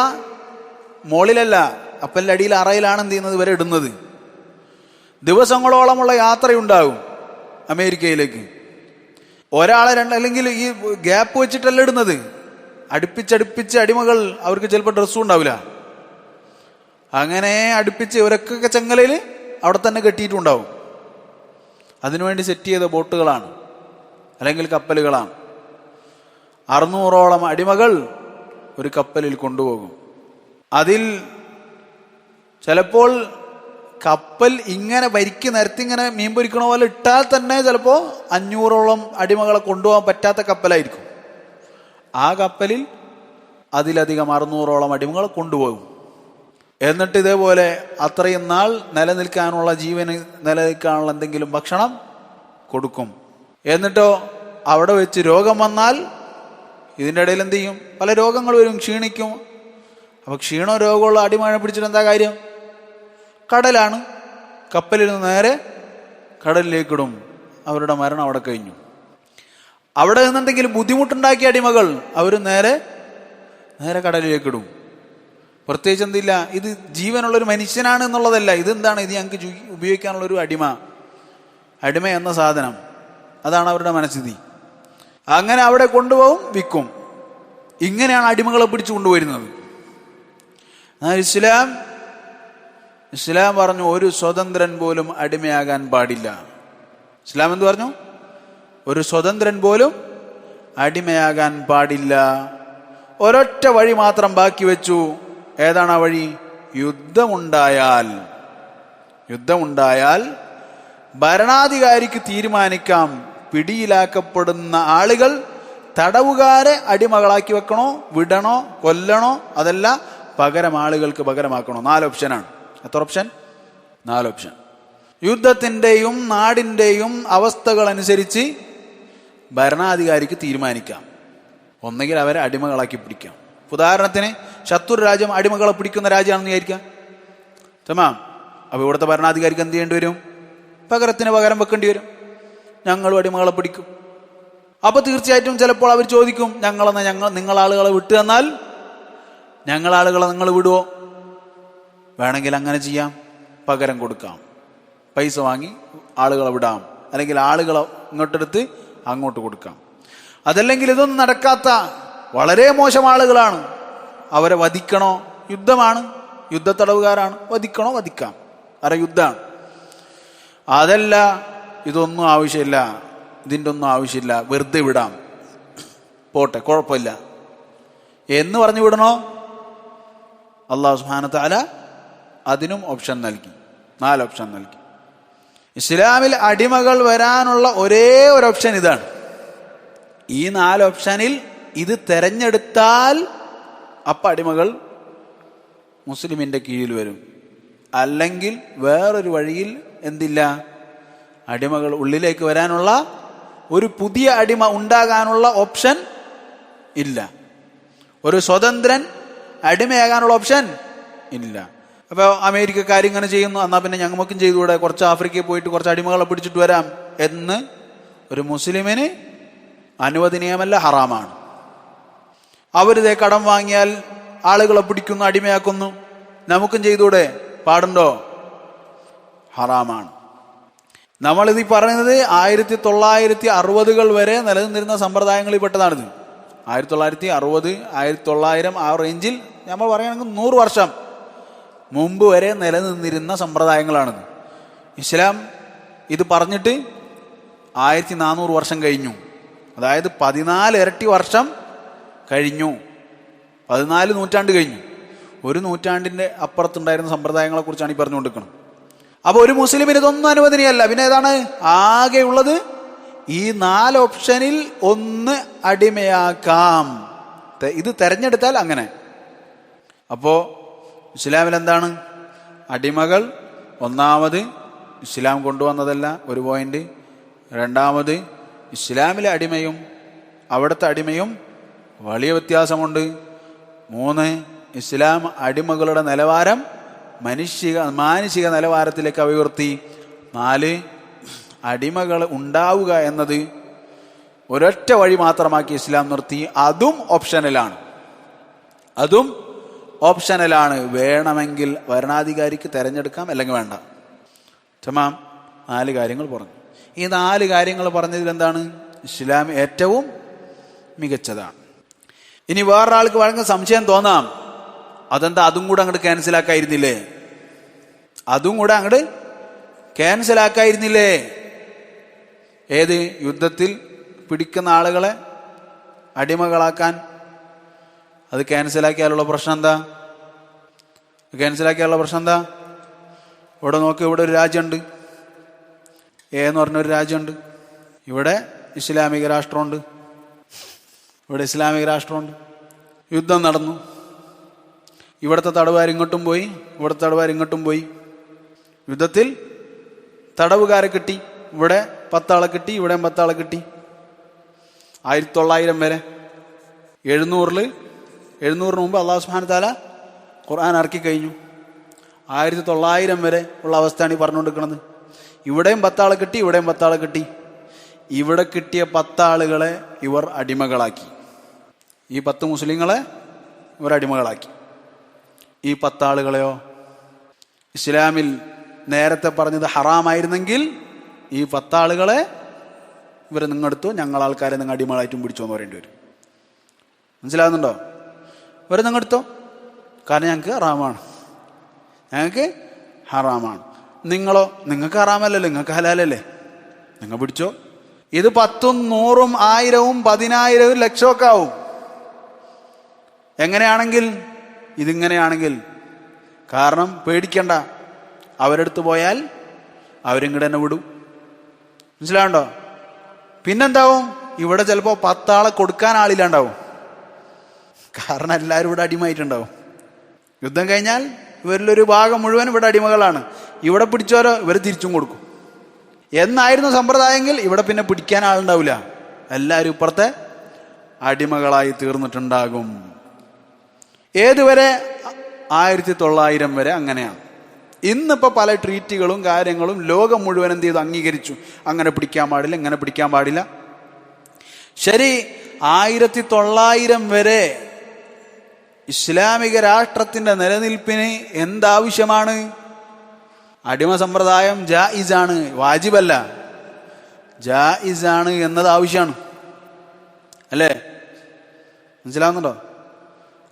മുകളിലല്ല, കപ്പലിൻ്റെ അടിയിൽ അറയിലാണ് എന്ത് ചെയ്യുന്നത്? ഇവരെ ഇടുന്നത്. ദിവസങ്ങളോളമുള്ള യാത്രയുണ്ടാകും അമേരിക്കയിലേക്ക്. ഒരാളെ അല്ലെങ്കിൽ ഈ ഗ്യാപ്പ് വെച്ചിട്ടല്ല ഇടുന്നത്. അടുപ്പിച്ച് അടിമകൾ, അവർക്ക് ചിലപ്പോൾ ഡ്രസ്സും ഉണ്ടാവില്ല. അങ്ങനെ അടുപ്പിച്ച് ഇവരൊക്കെ ചെങ്ങലയിൽ അവിടെ തന്നെ കെട്ടിയിട്ടുണ്ടാവും. അതിനുവേണ്ടി സെറ്റ് ചെയ്ത ബോട്ടുകളാണ് അല്ലെങ്കിൽ കപ്പലുകളാണ്. 600ഓളം അടിമകൾ ഒരു കപ്പലിൽ കൊണ്ടുപോകും. അതിൽ ചിലപ്പോൾ കപ്പൽ ഇങ്ങനെ വരിക്ക് നിരത്തിങ്ങനെ മീൻ പൊരിക്കണ പോലെ ഇട്ടാൽ തന്നെ ചിലപ്പോൾ 500ഓളം അടിമകളെ കൊണ്ടുപോകാൻ പറ്റാത്ത കപ്പലായിരിക്കും. ആ കപ്പലിൽ അതിലധികം 600ഓളം അടിമകളെ കൊണ്ടുപോകും. എന്നിട്ട് ഇതേപോലെ അത്രയും നാൾ നിലനിൽക്കാനുള്ള, ജീവന് നിലനിൽക്കാനുള്ള എന്തെങ്കിലും ഭക്ഷണം കൊടുക്കും. എന്നിട്ടോ അവിടെ വെച്ച് രോഗം വന്നാൽ, ഇതിൻ്റെ ഇടയിൽ എന്ത് ചെയ്യും? പല രോഗങ്ങൾ വരും, ക്ഷീണിക്കും. അപ്പോൾ ക്ഷീണോ രോഗമുള്ള അടിമയെ പിടിച്ചിട്ട് എന്താ കാര്യം? കടലാണ്. കപ്പലിൽ നിന്ന് നേരെ കടലിലേക്കിടും. അവരുടെ മരണം അവിടെ കഴിഞ്ഞു. അവിടെ നിന്നുണ്ടെങ്കിൽ ബുദ്ധിമുട്ടുണ്ടാക്കിയ അടിമകൾ അവർ നേരെ കടലിലേക്ക് ഇടും. പ്രത്യേകിച്ച് എന്തില്ല, ഇത് ജീവനുള്ളൊരു മനുഷ്യനാണ് എന്നുള്ളതല്ല, ഇതെന്താണ്, ഇത് ഞങ്ങൾക്ക് ഉപയോഗിക്കാനുള്ളൊരു അടിമ എന്ന സാധനം, അതാണ് അവരുടെ മനസ്ഥിതി. അങ്ങനെ അവിടെ കൊണ്ടുപോകും, വിൽക്കും. ഇങ്ങനെയാണ് അടിമകളെ പിടിച്ചു കൊണ്ടുവരുന്നത്. എന്നാൽ ഇസ്ലാം പറഞ്ഞു ഒരു സ്വതന്ത്രൻ പോലും അടിമയാകാൻ പാടില്ല. ഇസ്ലാം എന്ത് പറഞ്ഞു? ഒരു സ്വതന്ത്രൻ പോലും അടിമയാകാൻ പാടില്ല. ഒരൊറ്റ വഴി മാത്രം ബാക്കി വെച്ചു. ഏതാണ് ആ വഴി? യുദ്ധമുണ്ടായാൽ ഭരണാധികാരിക്ക് തീരുമാനിക്കാം പിടിയിലാക്കപ്പെടുന്ന ആളുകൾ തടവുകാരെ അടിമകളാക്കി വെക്കണോ, വിടണോ, കൊല്ലണോ, അതല്ല പകരം ആളുകൾക്ക് പകരമാക്കണോ. 4 ഓപ്ഷനാണ്. എത്ര ഓപ്ഷൻ? 4 ഓപ്ഷൻ. യുദ്ധത്തിൻ്റെയും നാടിൻ്റെയും അവസ്ഥകൾ അനുസരിച്ച് ഭരണാധികാരിക്ക് തീരുമാനിക്കാം. ഒന്നെങ്കിൽ അവരെ അടിമകളാക്കി പിടിക്കാം. ഉദാഹരണത്തിന് ശത്രു രാജ്യം അടിമകളെ പിടിക്കുന്ന രാജ്യമാണെന്ന് വിചാരിക്കാം. തമാം. അപ്പോൾ ഇവിടുത്തെ ഭരണാധികാരിക്ക് എന്ത് ചെയ്യേണ്ടി വരും? പകരത്തിന് പകരം വെക്കേണ്ടി വരും. ഞങ്ങളും അടിമകളെ പിടിക്കും. അപ്പോൾ തീർച്ചയായിട്ടും ചിലപ്പോൾ അവർ ചോദിക്കും, നിങ്ങളാളുകളെ വിട്ടു തന്നാൽ ഞങ്ങളാളുകളെ നിങ്ങൾ വിടുവോ? വേണമെങ്കിൽ അങ്ങനെ ചെയ്യാം, പകരം കൊടുക്കാം, പൈസ വാങ്ങി ആളുകളെ വിടാം, അല്ലെങ്കിൽ ആളുകളെ ഇങ്ങോട്ടെടുത്ത് അങ്ങോട്ട് കൊടുക്കാം. അതല്ലെങ്കിൽ ഇതൊന്നും നടക്കാത്ത വളരെ മോശം ആളുകളാണ്, അവരെ വധിക്കണോ? യുദ്ധമാണ്, യുദ്ധത്തടവുകാരാണ്, വധിക്കാം, യുദ്ധമാണ്. അതല്ല, ഇതൊന്നും ആവശ്യമില്ല, ഇതിൻ്റെ ഒന്നും ആവശ്യമില്ല, വെറുതെ വിടാം, പോട്ടെ, കുഴപ്പമില്ല എന്ന് പറഞ്ഞു വിടണോ? അല്ലാഹു സുബ്ഹാനഹു വ തആല അതിനും ഓപ്ഷൻ നൽകി. 4 ഓപ്ഷൻ നൽകി. ഇസ്ലാമിൽ അടിമകൾ വരാനുള്ള ഒരേ ഒരു ഓപ്ഷൻ ഇതാണ്. ഈ 4 ഓപ്ഷനിൽ ഇത് തെരഞ്ഞെടുത്താൽ അപ്പം അടിമകൾ മുസ്ലിമിൻ്റെ കീഴിൽ വരും. അല്ലെങ്കിൽ വേറൊരു വഴിയിൽ എന്തില്ല, അടിമകൾ ഉള്ളിലേക്ക് വരാനുള്ള, ഒരു പുതിയ അടിമ ഉണ്ടാകാനുള്ള ഓപ്ഷൻ ഇല്ല. ഒരു സ്വതന്ത്രൻ അടിമയാകാനുള്ള ഓപ്ഷൻ ഇല്ല. അപ്പോൾ അമേരിക്കക്കാർ ഇങ്ങനെ ചെയ്യുന്നു, എന്നാൽ പിന്നെ ഞങ്ങൾക്കും ചെയ്തുകൂടെ, കുറച്ച് ആഫ്രിക്കയിൽ പോയിട്ട് കുറച്ച് അടിമകളെ പിടിച്ചിട്ട് വരാം എന്ന് ഒരു മുസ്ലിമിന് അനുവദനീയമല്ല, ഹറാമാണ്. അവരിതേ കടം വാങ്ങിയാൽ ആളുകളെ പിടിക്കുന്നു, അടിമയാക്കുന്നു, നമുക്കും ചെയ്തുകൂടെ, പാടുണ്ടോ? ഹറാമാണ്. നമ്മളിത് പറയുന്നത് 1960 വരെ നിലനിന്നിരുന്ന സമ്പ്രദായങ്ങളിൽ പെട്ടതാണിത്. 1960, 1900 ആ റേഞ്ചിൽ നമ്മൾ പറയുകയാണെങ്കിൽ 100 വർഷം മുമ്പ് വരെ നിലനിന്നിരുന്ന സമ്പ്രദായങ്ങളാണിത്. ഇസ്ലാം ഇത് പറഞ്ഞിട്ട് 1400 വർഷം കഴിഞ്ഞു. അതായത് 14 ഇരട്ടി വർഷം കഴിഞ്ഞു. 14 നൂറ്റാണ്ട് കഴിഞ്ഞു. ഒരു നൂറ്റാണ്ടിൻ്റെ അപ്പുറത്തുണ്ടായിരുന്ന സമ്പ്രദായങ്ങളെക്കുറിച്ചാണ് ഈ പറഞ്ഞുകൊണ്ടിരിക്കുന്നത്. അപ്പോൾ ഒരു മുസ്ലിമിന് ഇതൊന്നും അനുവദനീയമല്ല. പിന്നെ ഏതാണ് ആകെയുള്ളത്? ഈ 4 ഓപ്ഷനിൽ ഒന്ന് അടിമയാക്കാം. ഇത് തെരഞ്ഞെടുത്താൽ അങ്ങനെ. അപ്പോൾ ഇസ്ലാമിൽ എന്താണ്? അടിമകൾ ഒന്നാമത് ഇസ്ലാം കൊണ്ടുവന്നതല്ല, ഒരു പോയിന്റ്. രണ്ടാമത് ഇസ്ലാമിലെ അടിമയും അവിടുത്തെ അടിമയും വലിയ വ്യത്യാസമുണ്ട്. 3, ഇസ്ലാം അടിമകളുടെ നിലവാരം മാനുഷിക നിലവാരത്തിലേക്ക് ഉയർത്തി. 4, അടിമകൾ ഉണ്ടാവുക എന്നത് ഒരൊറ്റ വഴി മാത്രമാക്കി ഇസ്ലാം നിർത്തി. അതും ഓപ്ഷനലാണ്. വേണമെങ്കിൽ ഭരണാധികാരിക്ക് തിരഞ്ഞെടുക്കാം, അല്ലെങ്കിൽ വേണ്ട. തമാം. 4 കാര്യങ്ങൾ പറഞ്ഞു. ഈ 4 കാര്യങ്ങൾ പറഞ്ഞതിൽ എന്താണ്? ഇസ്ലാം ഏറ്റവും മികച്ചതാണ്. ഇനി വേറൊരാൾക്ക് വേണമെങ്കിൽ സംശയം തോന്നാം, അതെന്താ അതും കൂടെ അങ്ങോട്ട് ക്യാൻസലാക്കായിരുന്നില്ലേ? ഏത് യുദ്ധത്തിൽ പിടിക്കുന്ന ആളുകളെ അടിമകളാക്കാൻ അത് ക്യാൻസലാക്കിയാലുള്ള പ്രശ്നം എന്താ? ഇവിടെ നോക്ക്, ഇവിടെ ഒരു രാജ്യമുണ്ട്, എന്ന് പറഞ്ഞൊരു രാജ്യമുണ്ട്. ഇവിടെ ഇസ്ലാമിക രാഷ്ട്രമുണ്ട്. യുദ്ധം നടന്നു. ഇവിടുത്തെ തടവുകാർ ഇങ്ങോട്ടും പോയി, ഇവിടുത്തെ തടവുകാർ ഇങ്ങോട്ടും പോയി. യുദ്ധത്തിൽ തടവുകാരെ കിട്ടി. ഇവിടെ 10 ആളെ കിട്ടി, ഇവിടെയും 10 ആളെ കിട്ടി. 1900 വരെ. 700 മുമ്പ് അല്ലാഹു സുബ്ഹാനഹു വ തആല ഖുർആൻ ഇറക്കി കഴിഞ്ഞു. 1900 വരെ ഉള്ള അവസ്ഥയാണ് ഈ പറഞ്ഞുകൊണ്ടിരിക്കുന്നത്. ഇവിടെയും 10 ആളെ കിട്ടി, ഇവിടെയും 10 ആളെ കിട്ടി. ഇവിടെ കിട്ടിയ 10 ആളുകളെ ഇവർ അടിമകളാക്കി. ഈ 10 മുസ്ലിങ്ങളെ ഇവർ അടിമകളാക്കി. ഈ 10 ആളുകളെയോ ഇസ്ലാമിൽ നേരത്തെ പറഞ്ഞത് ഹറാമായിരുന്നെങ്കിൽ ഈ 10 ആളുകളെ ഇവർ നിങ്ങളെടുത്തു, ഞങ്ങളാൾക്കാരെ നിങ്ങൾ അടിമകളായിട്ടും പിടിച്ചോ എന്ന് പറയേണ്ടി വരും. മനസ്സിലാകുന്നുണ്ടോ? ഇവർ നിങ്ങളെടുത്തോ, കാരണം ഞങ്ങൾക്ക് ഹറാമാണ്, ഞങ്ങൾക്ക് ഹറാമാണ്. നിങ്ങളോ, നിങ്ങൾക്ക് ഹറാമല്ലല്ലോ, നിങ്ങൾക്ക് ഹലാലല്ലേ, നിങ്ങൾ പിടിച്ചോ. ഇത് 10ഉം 100ഉം 1000ഉം 10000ഉം ലക്ഷമൊക്കെ ആവും. എങ്ങനെയാണെങ്കിൽ ഇതിങ്ങനെയാണെങ്കിൽ. കാരണം പേടിക്കണ്ട, അവരെടുത്ത് പോയാൽ അവരിങ്ങോട്ട് തന്നെ വിടും. മനസ്സിലാവുണ്ടോ? പിന്നെന്താവും, ഇവിടെ ചിലപ്പോൾ 10 ആളെ കൊടുക്കാൻ ആളില്ലാണ്ടാവും. കാരണം എല്ലാവരും ഇവിടെ അടിമയായിട്ടുണ്ടാവും. യുദ്ധം കഴിഞ്ഞാൽ ഇവരിലൊരു ഭാഗം മുഴുവൻ ഇവിടെ അടിമകളാണ്. ഇവിടെ പിടിച്ചോരോ ഇവർ തിരിച്ചും കൊടുക്കും എന്നായിരുന്നു സമ്പ്രദായമെങ്കിൽ ഇവിടെ പിന്നെ പിടിക്കാൻ ആളുണ്ടാവില്ല, എല്ലാവരും ഇപ്പുറത്തെ അടിമകളായി തീർന്നിട്ടുണ്ടാകും. ഏതുവരെ? 1900 വരെ അങ്ങനെയാണ്. ഇന്നിപ്പോൾ പല ട്രീറ്റുകളും കാര്യങ്ങളും ലോകം മുഴുവൻ എന്ത് ചെയ്തു, അംഗീകരിച്ചു. അങ്ങനെ പിടിക്കാൻ പാടില്ല, ഇങ്ങനെ പിടിക്കാൻ പാടില്ല. ശരി, 1900 വരെ ഇസ്ലാമിക രാഷ്ട്രത്തിന്റെ നിലനിൽപ്പിന് എന്താവശ്യമാണ്? അടിമ സമ്പ്രദായം ജായിസാണ്, വാജിബല്ല, ജായിസാണ് എന്നത് ആവശ്യമാണ്, അല്ലേ? മനസ്സിലാവുന്നുണ്ടോ?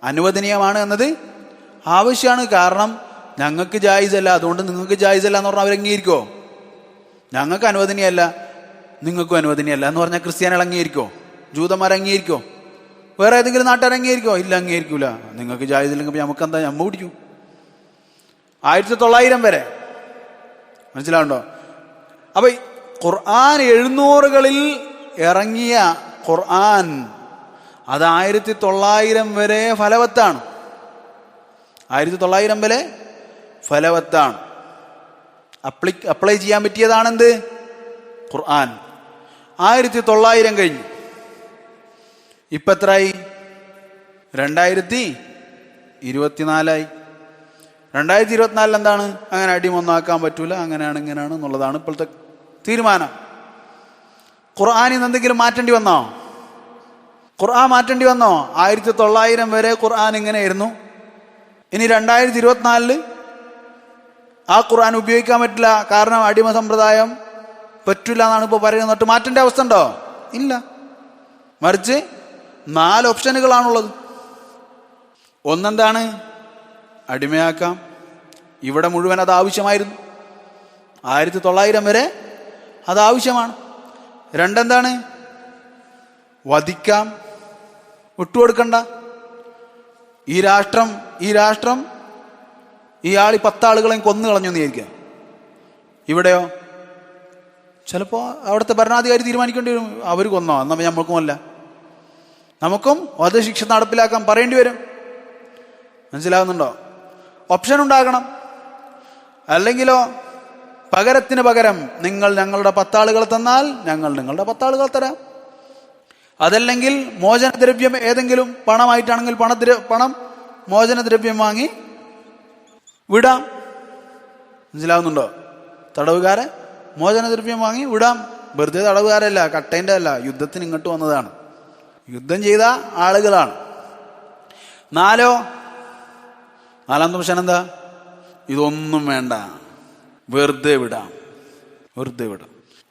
അനുവദനീയമാണ് എന്നത് ആവശ്യമാണ്. കാരണം ഞങ്ങൾക്ക് ജായിസല്ല, അതുകൊണ്ട് നിങ്ങൾക്ക് ജായിസല്ല എന്ന് പറഞ്ഞാൽ അവരംഗീകരിക്കോ? ഞങ്ങൾക്ക് അനുവദനീയല്ല, നിങ്ങൾക്കും അനുവദനീയല്ല എന്ന് പറഞ്ഞാൽ ക്രിസ്ത്യാനികൾ അംഗീകരിക്കോ? ജൂതന്മാർ അംഗീകരിക്കോ? വേറെ ഏതെങ്കിലും നാട്ടുകാർ അംഗീകരിക്കോ? ഇല്ല, അംഗീകരിക്കൂല. നിങ്ങൾക്ക് ജായിസില്ലെങ്കിൽ നമുക്ക് എന്താ, നമ്മ പിടിക്കും. 1900 വരെ. മനസ്സിലാവുണ്ടോ? അപ്പൊ ഖുർആൻ 700കളിൽ ഇറങ്ങിയ ഖുർആൻ അത് 1900 വരെ ഫലവത്താണ്. 1900 വരെ ഫലവത്താണ്. അപ്ലൈ ചെയ്യാൻ പറ്റിയതാണെന്ത്? ഖുർആൻ. 1900 കഴിഞ്ഞു. ഇപ്പൊ എത്രയായി? 2024 2024 എന്താണ്? അങ്ങനെ അടിമൊന്നാക്കാൻ പറ്റൂല, അങ്ങനെയാണ് ഇങ്ങനെയാണ് എന്നുള്ളതാണ് ഇപ്പോഴത്തെ തീരുമാനം. ഖുർആനിൽ എന്തെങ്കിലും മാറ്റേണ്ടി വന്നോ? ഖുർആൻ മാറ്റേണ്ടി വന്നോ? 1900 വരെ ഖുർആൻ ഇങ്ങനെയായിരുന്നു. ഇനി 2024 ആ ഖുർആൻ ഉപയോഗിക്കാൻ പറ്റില്ല, കാരണം അടിമ സമ്പ്രദായം പറ്റില്ല എന്നാണ് ഇപ്പോൾ പറയുന്നത്. എന്നിട്ട് മാറ്റേണ്ട അവസ്ഥ ഉണ്ടോ? ഇല്ല. മറിച്ച് 4 ഓപ്ഷനുകളാണുള്ളത്. ഒന്നെന്താണ്? അടിമയാക്കാം. ഇവിടെ മുഴുവൻ അത് ആവശ്യമായിരുന്നു. 1900 വരെ അത് ആവശ്യമാണ്. 2 എന്താണ്? വധിക്കാം, വിട്ടുകൊടുക്കണ്ട. ഈ രാഷ്ട്രം ഇയാൾ 10 ആളുകളെയും കൊന്നു കളഞ്ഞു എന്ന് വിചാരിക്കുക. ഇവിടെയോ ചിലപ്പോൾ അവിടുത്തെ ഭരണാധികാരി തീരുമാനിക്കേണ്ടി വരും, അവർ കൊന്നോ എന്നാൽ നമ്മൾക്കുമല്ല, നമുക്കും വധശിക്ഷ നടപ്പിലാക്കാൻ പറയേണ്ടി വരും. മനസ്സിലാകുന്നുണ്ടോ? ഓപ്ഷൻ ഉണ്ടാകണം. അല്ലെങ്കിലോ പകരത്തിന് പകരം നിങ്ങൾ ഞങ്ങളുടെ 10 ആളുകൾ തന്നാൽ ഞങ്ങൾ നിങ്ങളുടെ 10 ആളുകൾ തരാം. അതല്ലെങ്കിൽ മോചനദ്രവ്യം, ഏതെങ്കിലും പണമായിട്ടാണെങ്കിൽ പണം മോചനദ്രവ്യം വാങ്ങി വിടാം. മനസ്സിലാവുന്നുണ്ടോ? തടവുകാരെ മോചനദ്രവ്യം വാങ്ങി വിടാം. വെറുതെ തടവുകാരല്ല, കട്ടേൻ്റെ അല്ല, യുദ്ധത്തിന് ഇങ്ങോട്ട് വന്നതാണ്, യുദ്ധം ചെയ്ത ആളുകളാണ്. 4ാമത്തെ ഓപ്ഷൻ എന്താ? ഇതൊന്നും വേണ്ട, വെറുതെ വിടാം.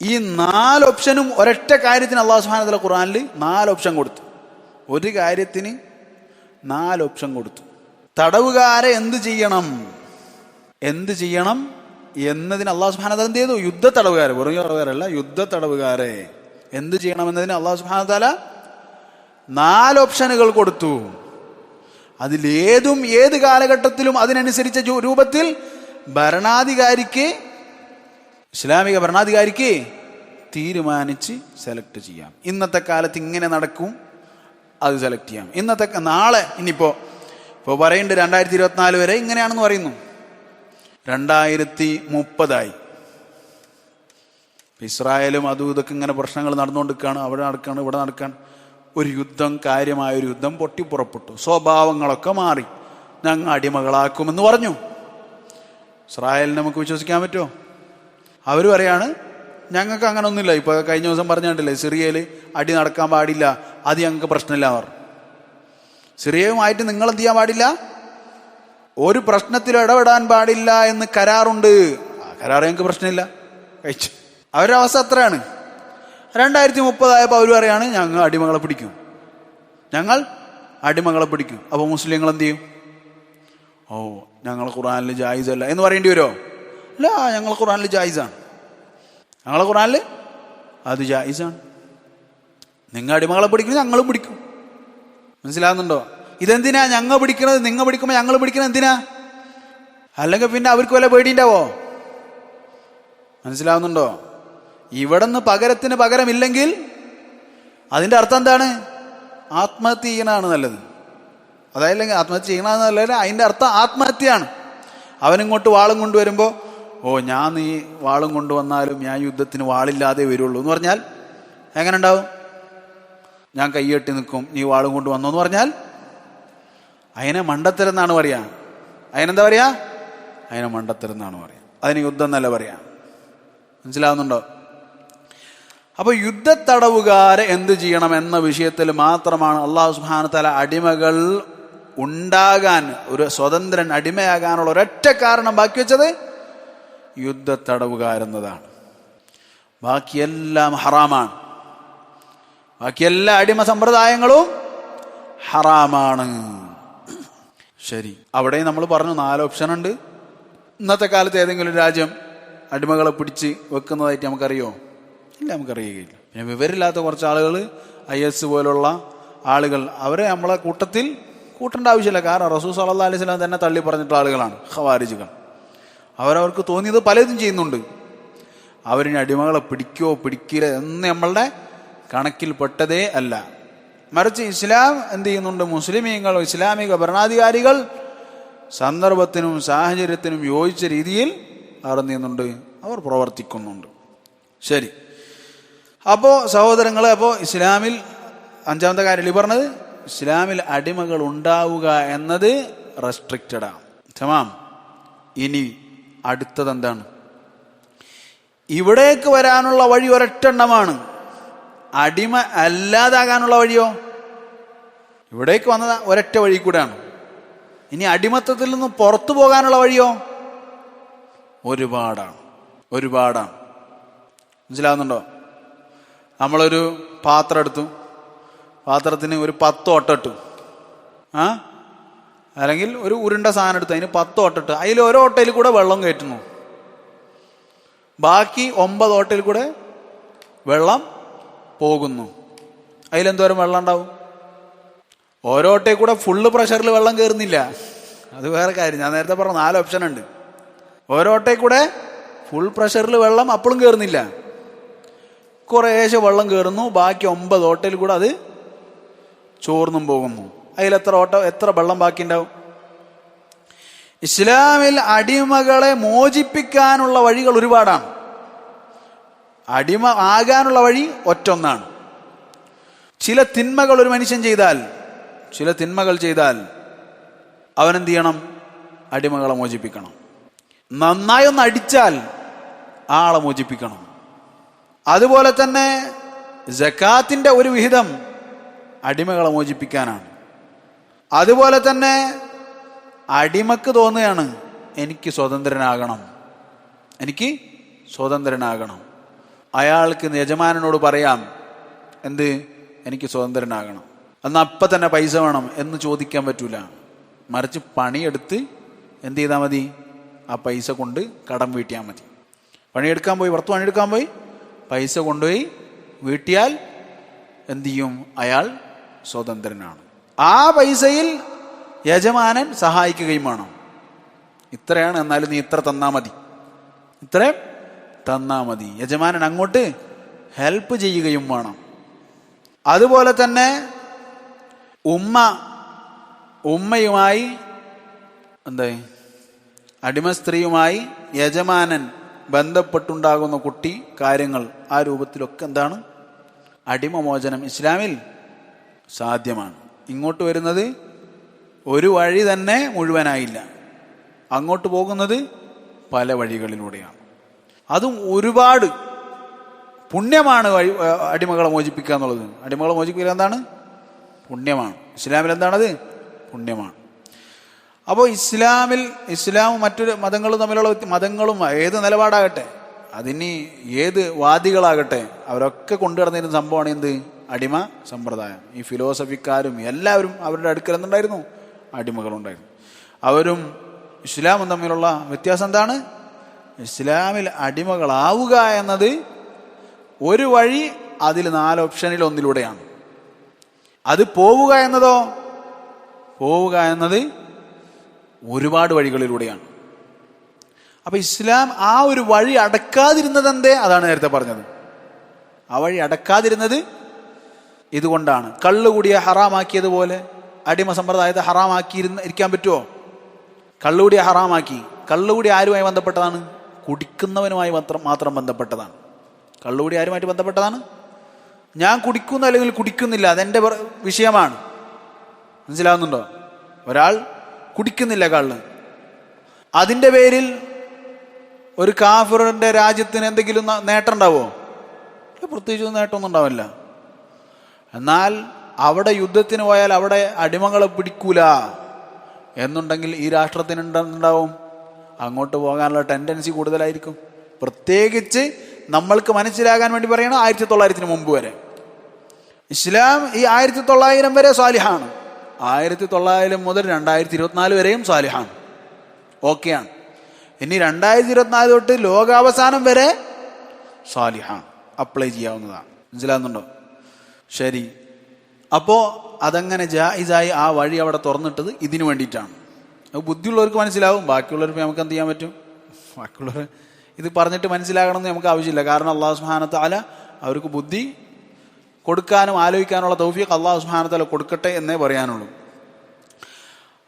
ഈ 4 ഓപ്ഷനും ഒരൊറ്റ കാര്യത്തിന് അല്ലാഹു സുബ്ഹാനഹു വ തആല ഖുർആനിൽ 4 ഓപ്ഷൻ കൊടുത്തു. ഒരു കാര്യത്തിന് 4 ഓപ്ഷൻ കൊടുത്തു. തടവുകാരെ എന്ത് ചെയ്യണം എന്നതിന് അല്ലാഹു സുബ്ഹാനഹു വ തആല എന്ത് ചെയ്തു? യുദ്ധ തടവുകാരെ, വെറും തടവുകാരല്ല, യുദ്ധ തടവുകാരെ എന്ത് ചെയ്യണം എന്നതിന് അല്ലാഹു സുബ്ഹാനഹു വ തആല 4 ഓപ്ഷനുകൾ കൊടുത്തു. അതിലേതും ഏത് കാലഘട്ടത്തിലും അതിനനുസരിച്ച രൂപത്തിൽ ഇസ്ലാമിക ഭരണാധികാരിക്ക് തീരുമാനിച്ച് സെലക്ട് ചെയ്യാം. ഇന്നത്തെ കാലത്ത് ഇങ്ങനെ നടക്കും, അത് സെലക്ട് ചെയ്യാം. നാളെ ഇനിയിപ്പോൾ പറയുന്നുണ്ട് 2024 വരെ ഇങ്ങനെയാണെന്ന് പറയുന്നു. 2030 ഇസ്രായേലും അതും ഇതൊക്കെ ഇങ്ങനെ പ്രശ്നങ്ങൾ നടന്നുകൊണ്ടിരിക്കുകയാണ്. അവിടെ നടക്കുകയാണ്, ഇവിടെ നടക്കുകയാണ്. ഒരു യുദ്ധം, കാര്യമായൊരു യുദ്ധം പൊട്ടിപ്പുറപ്പെട്ടു. സ്വഭാവങ്ങളൊക്കെ മാറി. ഞങ്ങൾ അടിമകളാക്കുമെന്ന് പറഞ്ഞു. ഇസ്രായേലിനെ നമുക്ക് വിശ്വസിക്കാൻ പറ്റുമോ? അവർ പറയാണ് ഞങ്ങൾക്ക് അങ്ങനെ ഒന്നുമില്ല. ഇപ്പോൾ കഴിഞ്ഞ ദിവസം പറഞ്ഞിട്ടില്ലേ, സിറിയയിൽ അടി നടക്കാൻ പാടില്ല, അത് ഞങ്ങൾക്ക് പ്രശ്നമില്ല അവർ. സിറിയയുമായിട്ട് നിങ്ങൾ എന്ത് ചെയ്യാൻ പാടില്ല, ഒരു പ്രശ്നത്തിൽ ഇടപെടാൻ പാടില്ല എന്ന് കരാറുണ്ട്. ആ കരാർ ഞങ്ങൾക്ക് പ്രശ്നമില്ല, കഴിച്ചു. അവരുടെ അവസ്ഥ അത്രയാണ്. 2030 അവർ പറയാണ് ഞങ്ങൾ അടിമകളെ പിടിക്കും, ഞങ്ങൾ അടിമകളെ പിടിക്കും. അപ്പോൾ മുസ്ലിങ്ങൾ എന്ത് ചെയ്യും? ഓ ഞങ്ങൾ ഖുർആനിൽ ജായിസല്ല എന്ന് പറയേണ്ടി വരുമോ? അല്ല, ഞങ്ങൾ ഖുർആനിൽ ജായിസാണ്, ഞങ്ങളെ ഖുർആനിൽ അത് ജായിസാണ്. നിങ്ങൾ അടിമകളെ പിടിക്കുന്നത് ഞങ്ങളും പിടിക്കും. മനസ്സിലാകുന്നുണ്ടോ? ഇതെന്തിനാ ഞങ്ങൾ പിടിക്കണത്? നിങ്ങൾ പിടിക്കുമ്പോൾ ഞങ്ങൾ പിടിക്കണത് എന്തിനാ? അല്ലെങ്കിൽ പിന്നെ അവർക്ക് വല്ല പേടിയുണ്ടാവോ? മനസ്സിലാവുന്നുണ്ടോ? ഇവിടെ നിന്ന് പകരത്തിന് പകരമില്ലെങ്കിൽ അതിൻ്റെ അർത്ഥം എന്താണ്? ആത്മഹത്യ ചെയ്യണതാണ് നല്ലത്. അതായത് ആത്മഹത്യ ചെയ്യണമെന്ന് നല്ലത്, അതിൻ്റെ അർത്ഥം ആത്മഹത്യയാണ്. അവനിങ്ങോട്ട് വാളും കൊണ്ടുവരുമ്പോൾ ഓ ഞാൻ നീ വാളും കൊണ്ടുവന്നാലും ഞാൻ യുദ്ധത്തിന് വാളില്ലാതെ വരുള്ളൂ എന്ന് പറഞ്ഞാൽ എങ്ങനെ ഉണ്ടാവും? ഞാൻ കൈയ്യെട്ടി നിൽക്കും, നീ വാളും കൊണ്ട് വന്നോ എന്ന് പറഞ്ഞാൽ അതിനെ മണ്ടത്തരം എന്നാണ് പറയാ. അതിനെന്താ പറയാ? അതിനെ മണ്ടത്തരം എന്നാണ് പറയാ. അതിന് യുദ്ധം എന്നല്ല പറയാ. മനസ്സിലാവുന്നുണ്ടോ? അപ്പൊ യുദ്ധത്തടവുകാരെ എന്ത് ചെയ്യണം എന്ന വിഷയത്തിൽ മാത്രമാണ് അല്ലാഹു സുബ്ഹാനഹു വ തആല അടിമകൾ ഉണ്ടാകാൻ, ഒരു സ്വതന്ത്രൻ അടിമയാകാനുള്ള ഒരൊറ്റ കാരണം ബാക്കി വെച്ചത് യുദ്ധത്തടവുകാരെന്നതാണ്. ബാക്കിയെല്ലാം ഹറാമാണ്. ബാക്കിയെല്ലാ അടിമ സമ്പ്രദായങ്ങളും ഹറാമാണ്. ശരി, അവിടെ നമ്മൾ പറഞ്ഞു 4 ഓപ്ഷൻ ഉണ്ട്. ഇന്നത്തെ കാലത്ത് ഏതെങ്കിലും രാജ്യം അടിമകളെ പിടിച്ച് വെക്കുന്നതായിട്ട് നമുക്കറിയോ? ഇല്ല, നമുക്കറിയുകയില്ല. പിന്നെ വിവരമില്ലാത്ത കുറച്ച് ആളുകൾ, IS പോലുള്ള ആളുകൾ, അവരെ നമ്മളെ കൂട്ടത്തിൽ കൂട്ടേണ്ട ആവശ്യമില്ല. കാരണം റസൂൽ സല്ലല്ലാഹു അലൈഹി വസല്ലം തന്നെ തള്ളി പറഞ്ഞിട്ടുള്ള ആളുകളാണ് ഖവാരിജുകൾ. അവരവർക്ക് തോന്നിയത് പലതും ചെയ്യുന്നുണ്ട്. അവരിന് അടിമകളെ പിടിക്കോ പിടിക്കില്ല എന്ന് നമ്മളുടെ കണക്കിൽപ്പെട്ടതേ അല്ല. മറിച്ച് ഇസ്ലാം എന്ത് ചെയ്യുന്നുണ്ട്? മുസ്ലിമീങ്ങൾ, ഇസ്ലാമിക ഭരണാധികാരികൾ സന്ദർഭത്തിനും സാഹചര്യത്തിനും യോജിച്ച രീതിയിൽ അവർ എന്ത് ചെയ്യുന്നുണ്ട്? അവർ പ്രവർത്തിക്കുന്നുണ്ട്. ശരി, അപ്പോൾ സഹോദരങ്ങളെ, അപ്പോൾ ഇസ്ലാമിൽ 5ാമത്തെ കാര്യം പറഞ്ഞത്, ഇസ്ലാമിൽ അടിമകൾ ഉണ്ടാവുക എന്നത് റെസ്ട്രിക്റ്റഡാണ്. തമാം. ഇനി അടുത്തത് എന്താണ്? ഇവിടേക്ക് വരാനുള്ള വഴി ഒരൊറ്റെണ്ണമാണ്. അടിമ അല്ലാതാകാനുള്ള വഴിയോ? ഇവിടേക്ക് വന്നത് ഒരൊറ്റ വഴി കൂടെയാണ്. ഇനി അടിമത്തത്തിൽ നിന്ന് പുറത്തു പോകാനുള്ള വഴിയോ? ഒരുപാടാണ്. മനസ്സിലാവുന്നുണ്ടോ? നമ്മളൊരു പാത്രം എടുത്തു, പാത്രത്തിന് ഒരു 10 ഓട്ട ഇട്ടു, അല്ലെങ്കിൽ ഒരു ഉരുണ്ട സാധനം എടുത്തു, അതിന് 10 ഓട്ട ഇട്ട്, അതിൽ ഓരോ ഓട്ടയിൽ കൂടെ വെള്ളം കയറ്റുന്നു, ബാക്കി 9 ഓട്ടയിൽ കൂടെ വെള്ളം പോകുന്നു. അതിലെന്തോരം വെള്ളം ഉണ്ടാവും? ഓരോ ഓട്ടയിൽ കൂടെ ഫുള്ള് പ്രഷറിൽ വെള്ളം കയറുന്നില്ല, അത് വേറെ കാര്യം. ഞാൻ നേരത്തെ പറഞ്ഞ 4 ഓപ്ഷൻ ഉണ്ട്. ഓരോ ഓട്ടയിൽ കൂടെ ഫുൾ പ്രഷറിൽ വെള്ളം അപ്പോഴും കയറുന്നില്ല, കുറേശ്ശെ വെള്ളം കയറുന്നു, ബാക്കി 9 ഓട്ടയിൽ കൂടെ അത് ചോർന്നും പോകുന്നു. എത്ര വെള്ളം ബാക്കി ഉണ്ടാവും? ഇസ്ലാമിൽ അടിമകളെ മോചിപ്പിക്കാനുള്ള വഴികൾ ഒരുപാടാണ്. അടിമ ആകാനുള്ള വഴി ഒറ്റൊന്നാണ്. ചില തിന്മകൾ ഒരു മനുഷ്യൻ ചെയ്താൽ, അവനെന്ത് ചെയ്യണം? അടിമകളെ മോചിപ്പിക്കണം. നന്നായി ഒന്ന് അടിച്ചാൽ ആളെ മോചിപ്പിക്കണം. അതുപോലെ തന്നെ സകാത്തിന്റെ ഒരു വിഹിതം അടിമകളെ മോചിപ്പിക്കാനാണ്. അതുപോലെ തന്നെ അടിമക്ക് തോന്നുകയാണ് എനിക്ക് സ്വതന്ത്രനാകണം. അയാൾക്ക് യജമാനനോട് പറയാം, എന്ത്? എനിക്ക് സ്വതന്ത്രനാകണം. എന്നാൽ അപ്പം തന്നെ പൈസ വേണം എന്ന് ചോദിക്കാൻ പറ്റൂല. മറിച്ച് പണിയെടുത്ത് എന്ത് ചെയ്താൽ മതി? ആ പൈസ കൊണ്ട് കടം വീട്ടിയാൽ മതി. പുറത്ത് പണിയെടുക്കാൻ പോയി പൈസ കൊണ്ടുപോയി വീട്ടിയാൽ എന്ത് ചെയ്യും? അയാൾ സ്വതന്ത്രനാണ്. ആ പൈസയിൽ യജമാനൻ സഹായിക്കുകയും വേണം. ഇത്രയാണ്, എന്നാലും നീ ഇത്ര തന്നാ മതി. യജമാനൻ അങ്ങോട്ട് ഹെൽപ്പ് ചെയ്യുകയും വേണം. അതുപോലെ തന്നെ ഉമ്മയുമായി അടിമ സ്ത്രീയുമായി യജമാനൻ ബന്ധപ്പെട്ടുണ്ടാകുന്ന കുട്ടി കാര്യങ്ങൾ, ആ രൂപത്തിലൊക്കെ എന്താണ്? അടിമമോചനം ഇസ്ലാമിൽ സാധ്യമാണ്. ഇങ്ങോട്ട് വരുന്നത് ഒരു വഴി തന്നെ മുഴുവനായില്ല, അങ്ങോട്ട് പോകുന്നത് പല വഴികളിലൂടെയാണ്. അതും ഒരുപാട് പുണ്യമാണ് അടിമകളെ മോചിപ്പിക്കുക എന്നുള്ളത്. അടിമകളെ മോചിപ്പിക്കുക എന്താണ്? പുണ്യമാണ്. ഇസ്ലാമിൽ എന്താണത്? പുണ്യമാണ്. അപ്പോൾ ഇസ്ലാമും മറ്റൊരു മതങ്ങളും തമ്മിലുള്ള മതങ്ങളും ഏത് നിലപാടാകട്ടെ, അതിന് ഏത് വാദികളാകട്ടെ, അവരൊക്കെ കൊണ്ടുവരുന്ന സംഭവമാണ് എന്ത്? അടിമ സമ്പ്രദായം. ഈ ഫിലോസഫിക്കാരും എല്ലാവരും അവരുടെ അടുക്കൽ എന്തുണ്ടായിരുന്നു? അടിമകളുണ്ടായിരുന്നു. അവരും ഇസ്ലാമും തമ്മിലുള്ള വ്യത്യാസം എന്താണ്? ഇസ്ലാമിൽ അടിമകളാവുക എന്നത് ഒരു വഴി, അതിൽ 4 ഓപ്ഷനിൽ ഒന്നിലൂടെയാണ്. അത് പോവുക എന്നതോ? പോവുക എന്നത് ഒരുപാട് വഴികളിലൂടെയാണ്. അപ്പൊ ഇസ്ലാം ആ ഒരു വഴി അടക്കാതിരുന്നത് എന്തേ? അതാണ് നേരത്തെ പറഞ്ഞത്. ആ വഴി അടക്കാതിരുന്നത് ഇതുകൊണ്ടാണ്. കള്ളുകൂടിയെ ഹറാമാക്കിയതുപോലെ അടിമ സമ്പ്രദായത്തെ ഇരിക്കാൻ പറ്റുമോ? കള്ളുകൂടിയെ ഹറാമാക്കി. കള്ളുകൂടി ആരുമായി ബന്ധപ്പെട്ടതാണ്? കുടിക്കുന്നവനുമായി മാത്രം ബന്ധപ്പെട്ടതാണ്. കള്ളുകൂടി ആരുമായിട്ട് ബന്ധപ്പെട്ടതാണ്? ഞാൻ കുടിക്കുന്നു അല്ലെങ്കിൽ കുടിക്കുന്നില്ല, അതെൻ്റെ വിഷയമാണ്. മനസ്സിലാവുന്നുണ്ടോ? ഒരാൾ കുടിക്കുന്നില്ല കള്ള്, അതിൻ്റെ പേരിൽ ഒരു കാഫിറിന്റെ രാജ്യത്തിന് എന്തെങ്കിലും നേട്ടം ഉണ്ടാവോ? പ്രത്യേകിച്ച് നേട്ടമൊന്നും ഉണ്ടാവില്ല. എന്നാൽ അവിടെ യുദ്ധത്തിന് പോയാൽ അവിടെ അടിമകളെ പിടിക്കൂല എന്നുണ്ടെങ്കിൽ ഈ രാഷ്ട്രത്തിന് ഉണ്ടാവും, അങ്ങോട്ട് പോകാനുള്ള ടെൻഡൻസി കൂടുതലായിരിക്കും. പ്രത്യേകിച്ച് നമ്മൾക്ക് മനസ്സിലാകാൻ വേണ്ടി പറയണം 1900 മുമ്പ് വരെ ഇസ്ലാം ഈ 1900 വരെ സാലിഹാണ്. 1900 മുതൽ 2024 വരെയും സാലിഹാണ്, ഓക്കെയാണ്. ഇനി 2024 തൊട്ട് ലോകാവസാനം വരെ സാലിഹാണ്, അപ്ലൈ ചെയ്യാവുന്നതാണ്. മനസ്സിലാകുന്നുണ്ടോ? ശരി. അപ്പോൾ അതങ്ങനെ ജായിസായി ആ വഴി അവിടെ തുറന്നിട്ടത് ഇതിനു വേണ്ടിയിട്ടാണ്. അത് ബുദ്ധിയുള്ളവർക്ക് മനസ്സിലാവും, ബാക്കിയുള്ളവർക്ക് നമുക്ക് എന്ത് ചെയ്യാൻ പറ്റും? ബാക്കിയുള്ളവർ ഇത് പറഞ്ഞിട്ട് മനസ്സിലാകണമെന്ന് നമുക്ക് ആവശ്യമില്ല. കാരണം അള്ളാഹു സുബ്ഹാനഹു വ തആല അവർക്ക് ബുദ്ധി കൊടുക്കാനും ആലോചിക്കാനുള്ള തൗഫീഖ് അള്ളാഹു സുബ്ഹാനഹു വ തആല കൊടുക്കട്ടെ എന്നേ പറയാനുള്ളൂ.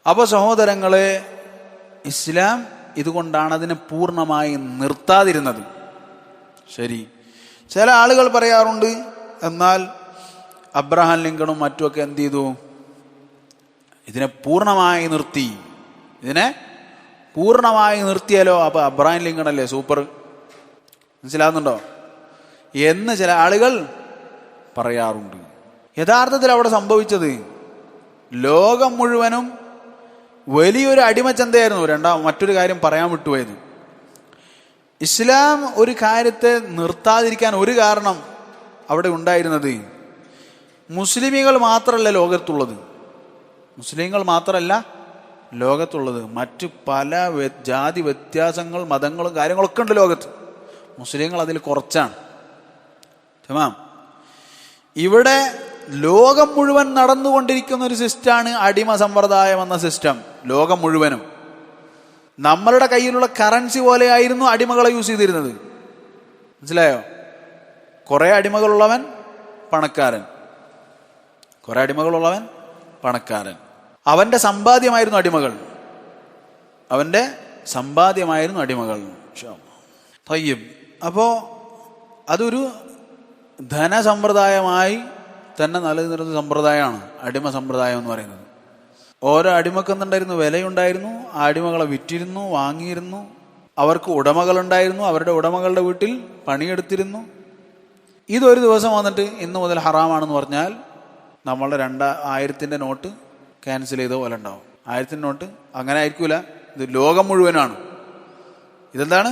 അപ്പോൾ സഹോദരങ്ങളെ, ഇസ്ലാം ഇതുകൊണ്ടാണ് അതിനെ പൂർണ്ണമായി നിർത്താതിരുന്നത്. ശരി, ചില ആളുകൾ പറയാറുണ്ട്, എന്നാൽ അബ്രഹാം ലിങ്കണും മറ്റുമൊക്കെ എന്ത് ചെയ്തു? ഇതിനെ പൂർണ്ണമായി നിർത്തി. ഇതിനെ പൂർണ്ണമായി നിർത്തിയാലോ? അപ്പൊ അബ്രഹാം ലിങ്കൺ അല്ലേ സൂപ്പർ? മനസ്സിലാകുന്നുണ്ടോ എന്ന് ചില ആളുകൾ പറയാറുണ്ട്. യഥാർത്ഥത്തിൽ അവിടെ സംഭവിച്ചത് ലോകം മുഴുവനും വലിയൊരു അടിമച്ചന്തയായിരുന്നു. മറ്റൊരു കാര്യം പറയാൻ വിട്ടുപോയത്, ഇസ്ലാം ഒരു കാര്യത്തെ നിർത്താതിരിക്കാൻ ഒരു കാരണം അവിടെ ഉണ്ടായിരുന്നത്, മുസ്ലിമീങ്ങൾ മാത്രമല്ല ലോകത്തുള്ളത്, മുസ്ലിങ്ങൾ മാത്രമല്ല ലോകത്തുള്ളത്, മറ്റു പല ജാതി വ്യത്യാസങ്ങൾ, മതങ്ങളും കാര്യങ്ങളൊക്കെ ഉണ്ട് ലോകത്ത്. മുസ്ലിങ്ങൾ അതിൽ കുറച്ചാണ്. തമാം. ഇവിടെ ലോകം മുഴുവൻ നടന്നുകൊണ്ടിരിക്കുന്ന ഒരു സിസ്റ്റമാണ് അടിമ സമ്പ്രദായം എന്ന സിസ്റ്റം. ലോകം മുഴുവനും നമ്മളുടെ കയ്യിലുള്ള കറൻസി പോലെയായിരുന്നു അടിമകളെ യൂസ് ചെയ്തിരുന്നത്. മനസ്സിലായോ? കുറെ അടിമകളുള്ളവൻ പണക്കാരൻ, കുറെ അടിമകളുള്ളവൻ പണക്കാരൻ. അവന്റെ സമ്പാദ്യമായിരുന്നു അടിമകൾ, അവന്റെ സമ്പാദ്യമായിരുന്നു അടിമകൾ. തയ്യിബ്. അപ്പോൾ അതൊരു ധനസമ്പ്രദായമായി തന്നെ നിലനിന്നിരുന്ന സമ്പ്രദായമാണ് അടിമ സമ്പ്രദായം എന്ന് പറയുന്നത്. ഓരോ അടിമക്ക് എന്തുണ്ടായിരുന്നു? വിലയുണ്ടായിരുന്നു. ആ അടിമകളെ വിറ്റിരുന്നു, വാങ്ങിയിരുന്നു. അവർക്ക് ഉടമകളുണ്ടായിരുന്നു, അവരുടെ ഉടമകളുടെ വീട്ടിൽ പണിയെടുത്തിരുന്നു. ഇതൊരു ദിവസം വന്നിട്ട് ഇന്ന് മുതൽ ഹറാമാണെന്ന് പറഞ്ഞാൽ നമ്മളുടെ 2000 നോട്ട് ക്യാൻസൽ ചെയ്ത പോലെ ഉണ്ടാവും. 1000 നോട്ട് അങ്ങനെ ആയിരിക്കൂല. ഇത് ലോകം മുഴുവനാണ്. ഇതെന്താണ്?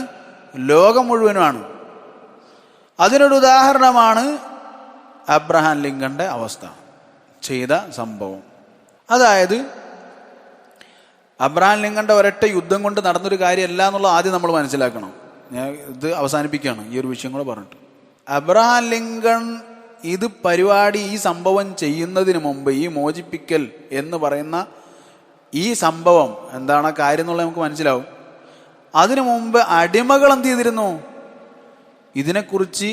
ലോകം മുഴുവനുമാണ്. അതിനൊരു ഉദാഹരണമാണ് അബ്രഹാം ലിങ്കന്റെ അവസ്ഥ, ചെയ്ത സംഭവം. അതായത് അബ്രഹാം ലിങ്കന്റെ ഒരൊറ്റ യുദ്ധം കൊണ്ട് നടന്നൊരു കാര്യമല്ല എന്നുള്ളത് ആദ്യം നമ്മൾ മനസ്സിലാക്കണം. ഞാൻ ഇത് അവസാനിപ്പിക്കുകയാണ് ഈ ഒരു വിഷയം കൂടെ പറഞ്ഞിട്ട്. അബ്രഹാം ലിങ്കൺ ഇത് പരിപാടി, ഈ സംഭവം ചെയ്യുന്നതിന് മുമ്പ്, ഈ മോചിപ്പിക്കൽ എന്ന് പറയുന്ന ഈ സംഭവം എന്താണ് കാര്യം എന്നുള്ളത് നമുക്ക് മനസ്സിലാവും. അതിനു മുമ്പ് അടിമകൾ എന്ത് ചെയ്തിരുന്നു? ഇതിനെക്കുറിച്ച്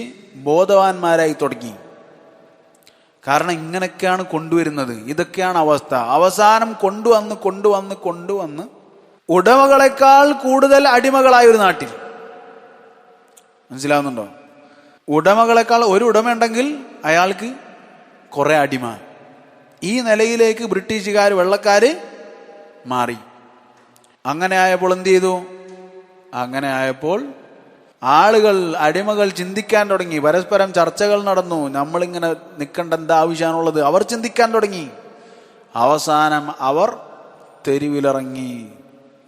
ബോധവാന്മാരായി തുടങ്ങി. കാരണം ഇങ്ങനെയൊക്കെയാണ് കൊണ്ടുവരുന്നത്, ഇതൊക്കെയാണ് അവസ്ഥ. അവസാനം കൊണ്ടുവന്ന് ഉടമകളെക്കാൾ കൂടുതൽ അടിമകളായ ഒരു നാട്ടിൽ. മനസ്സിലാവുന്നുണ്ടോ? ഉടമകളെക്കാൾ ഒരു ഉടമയുണ്ടെങ്കിൽ അയാൾക്ക് കുറെ അടിമ. ഈ നിലയിലേക്ക് ബ്രിട്ടീഷുകാർ, വെള്ളക്കാര് മാറി. അങ്ങനെ ആയപ്പോൾ എന്ത് ചെയ്തു? അങ്ങനെ ആയപ്പോൾ ആളുകൾ, അടിമകൾ ചിന്തിക്കാൻ തുടങ്ങി. പരസ്പരം ചർച്ചകൾ നടന്നു. നമ്മളിങ്ങനെ നിൽക്കേണ്ട എന്താ ആവശ്യമാണുള്ളത്? അവർ ചിന്തിക്കാൻ തുടങ്ങി. അവസാനം അവർ തെരുവിലിറങ്ങി,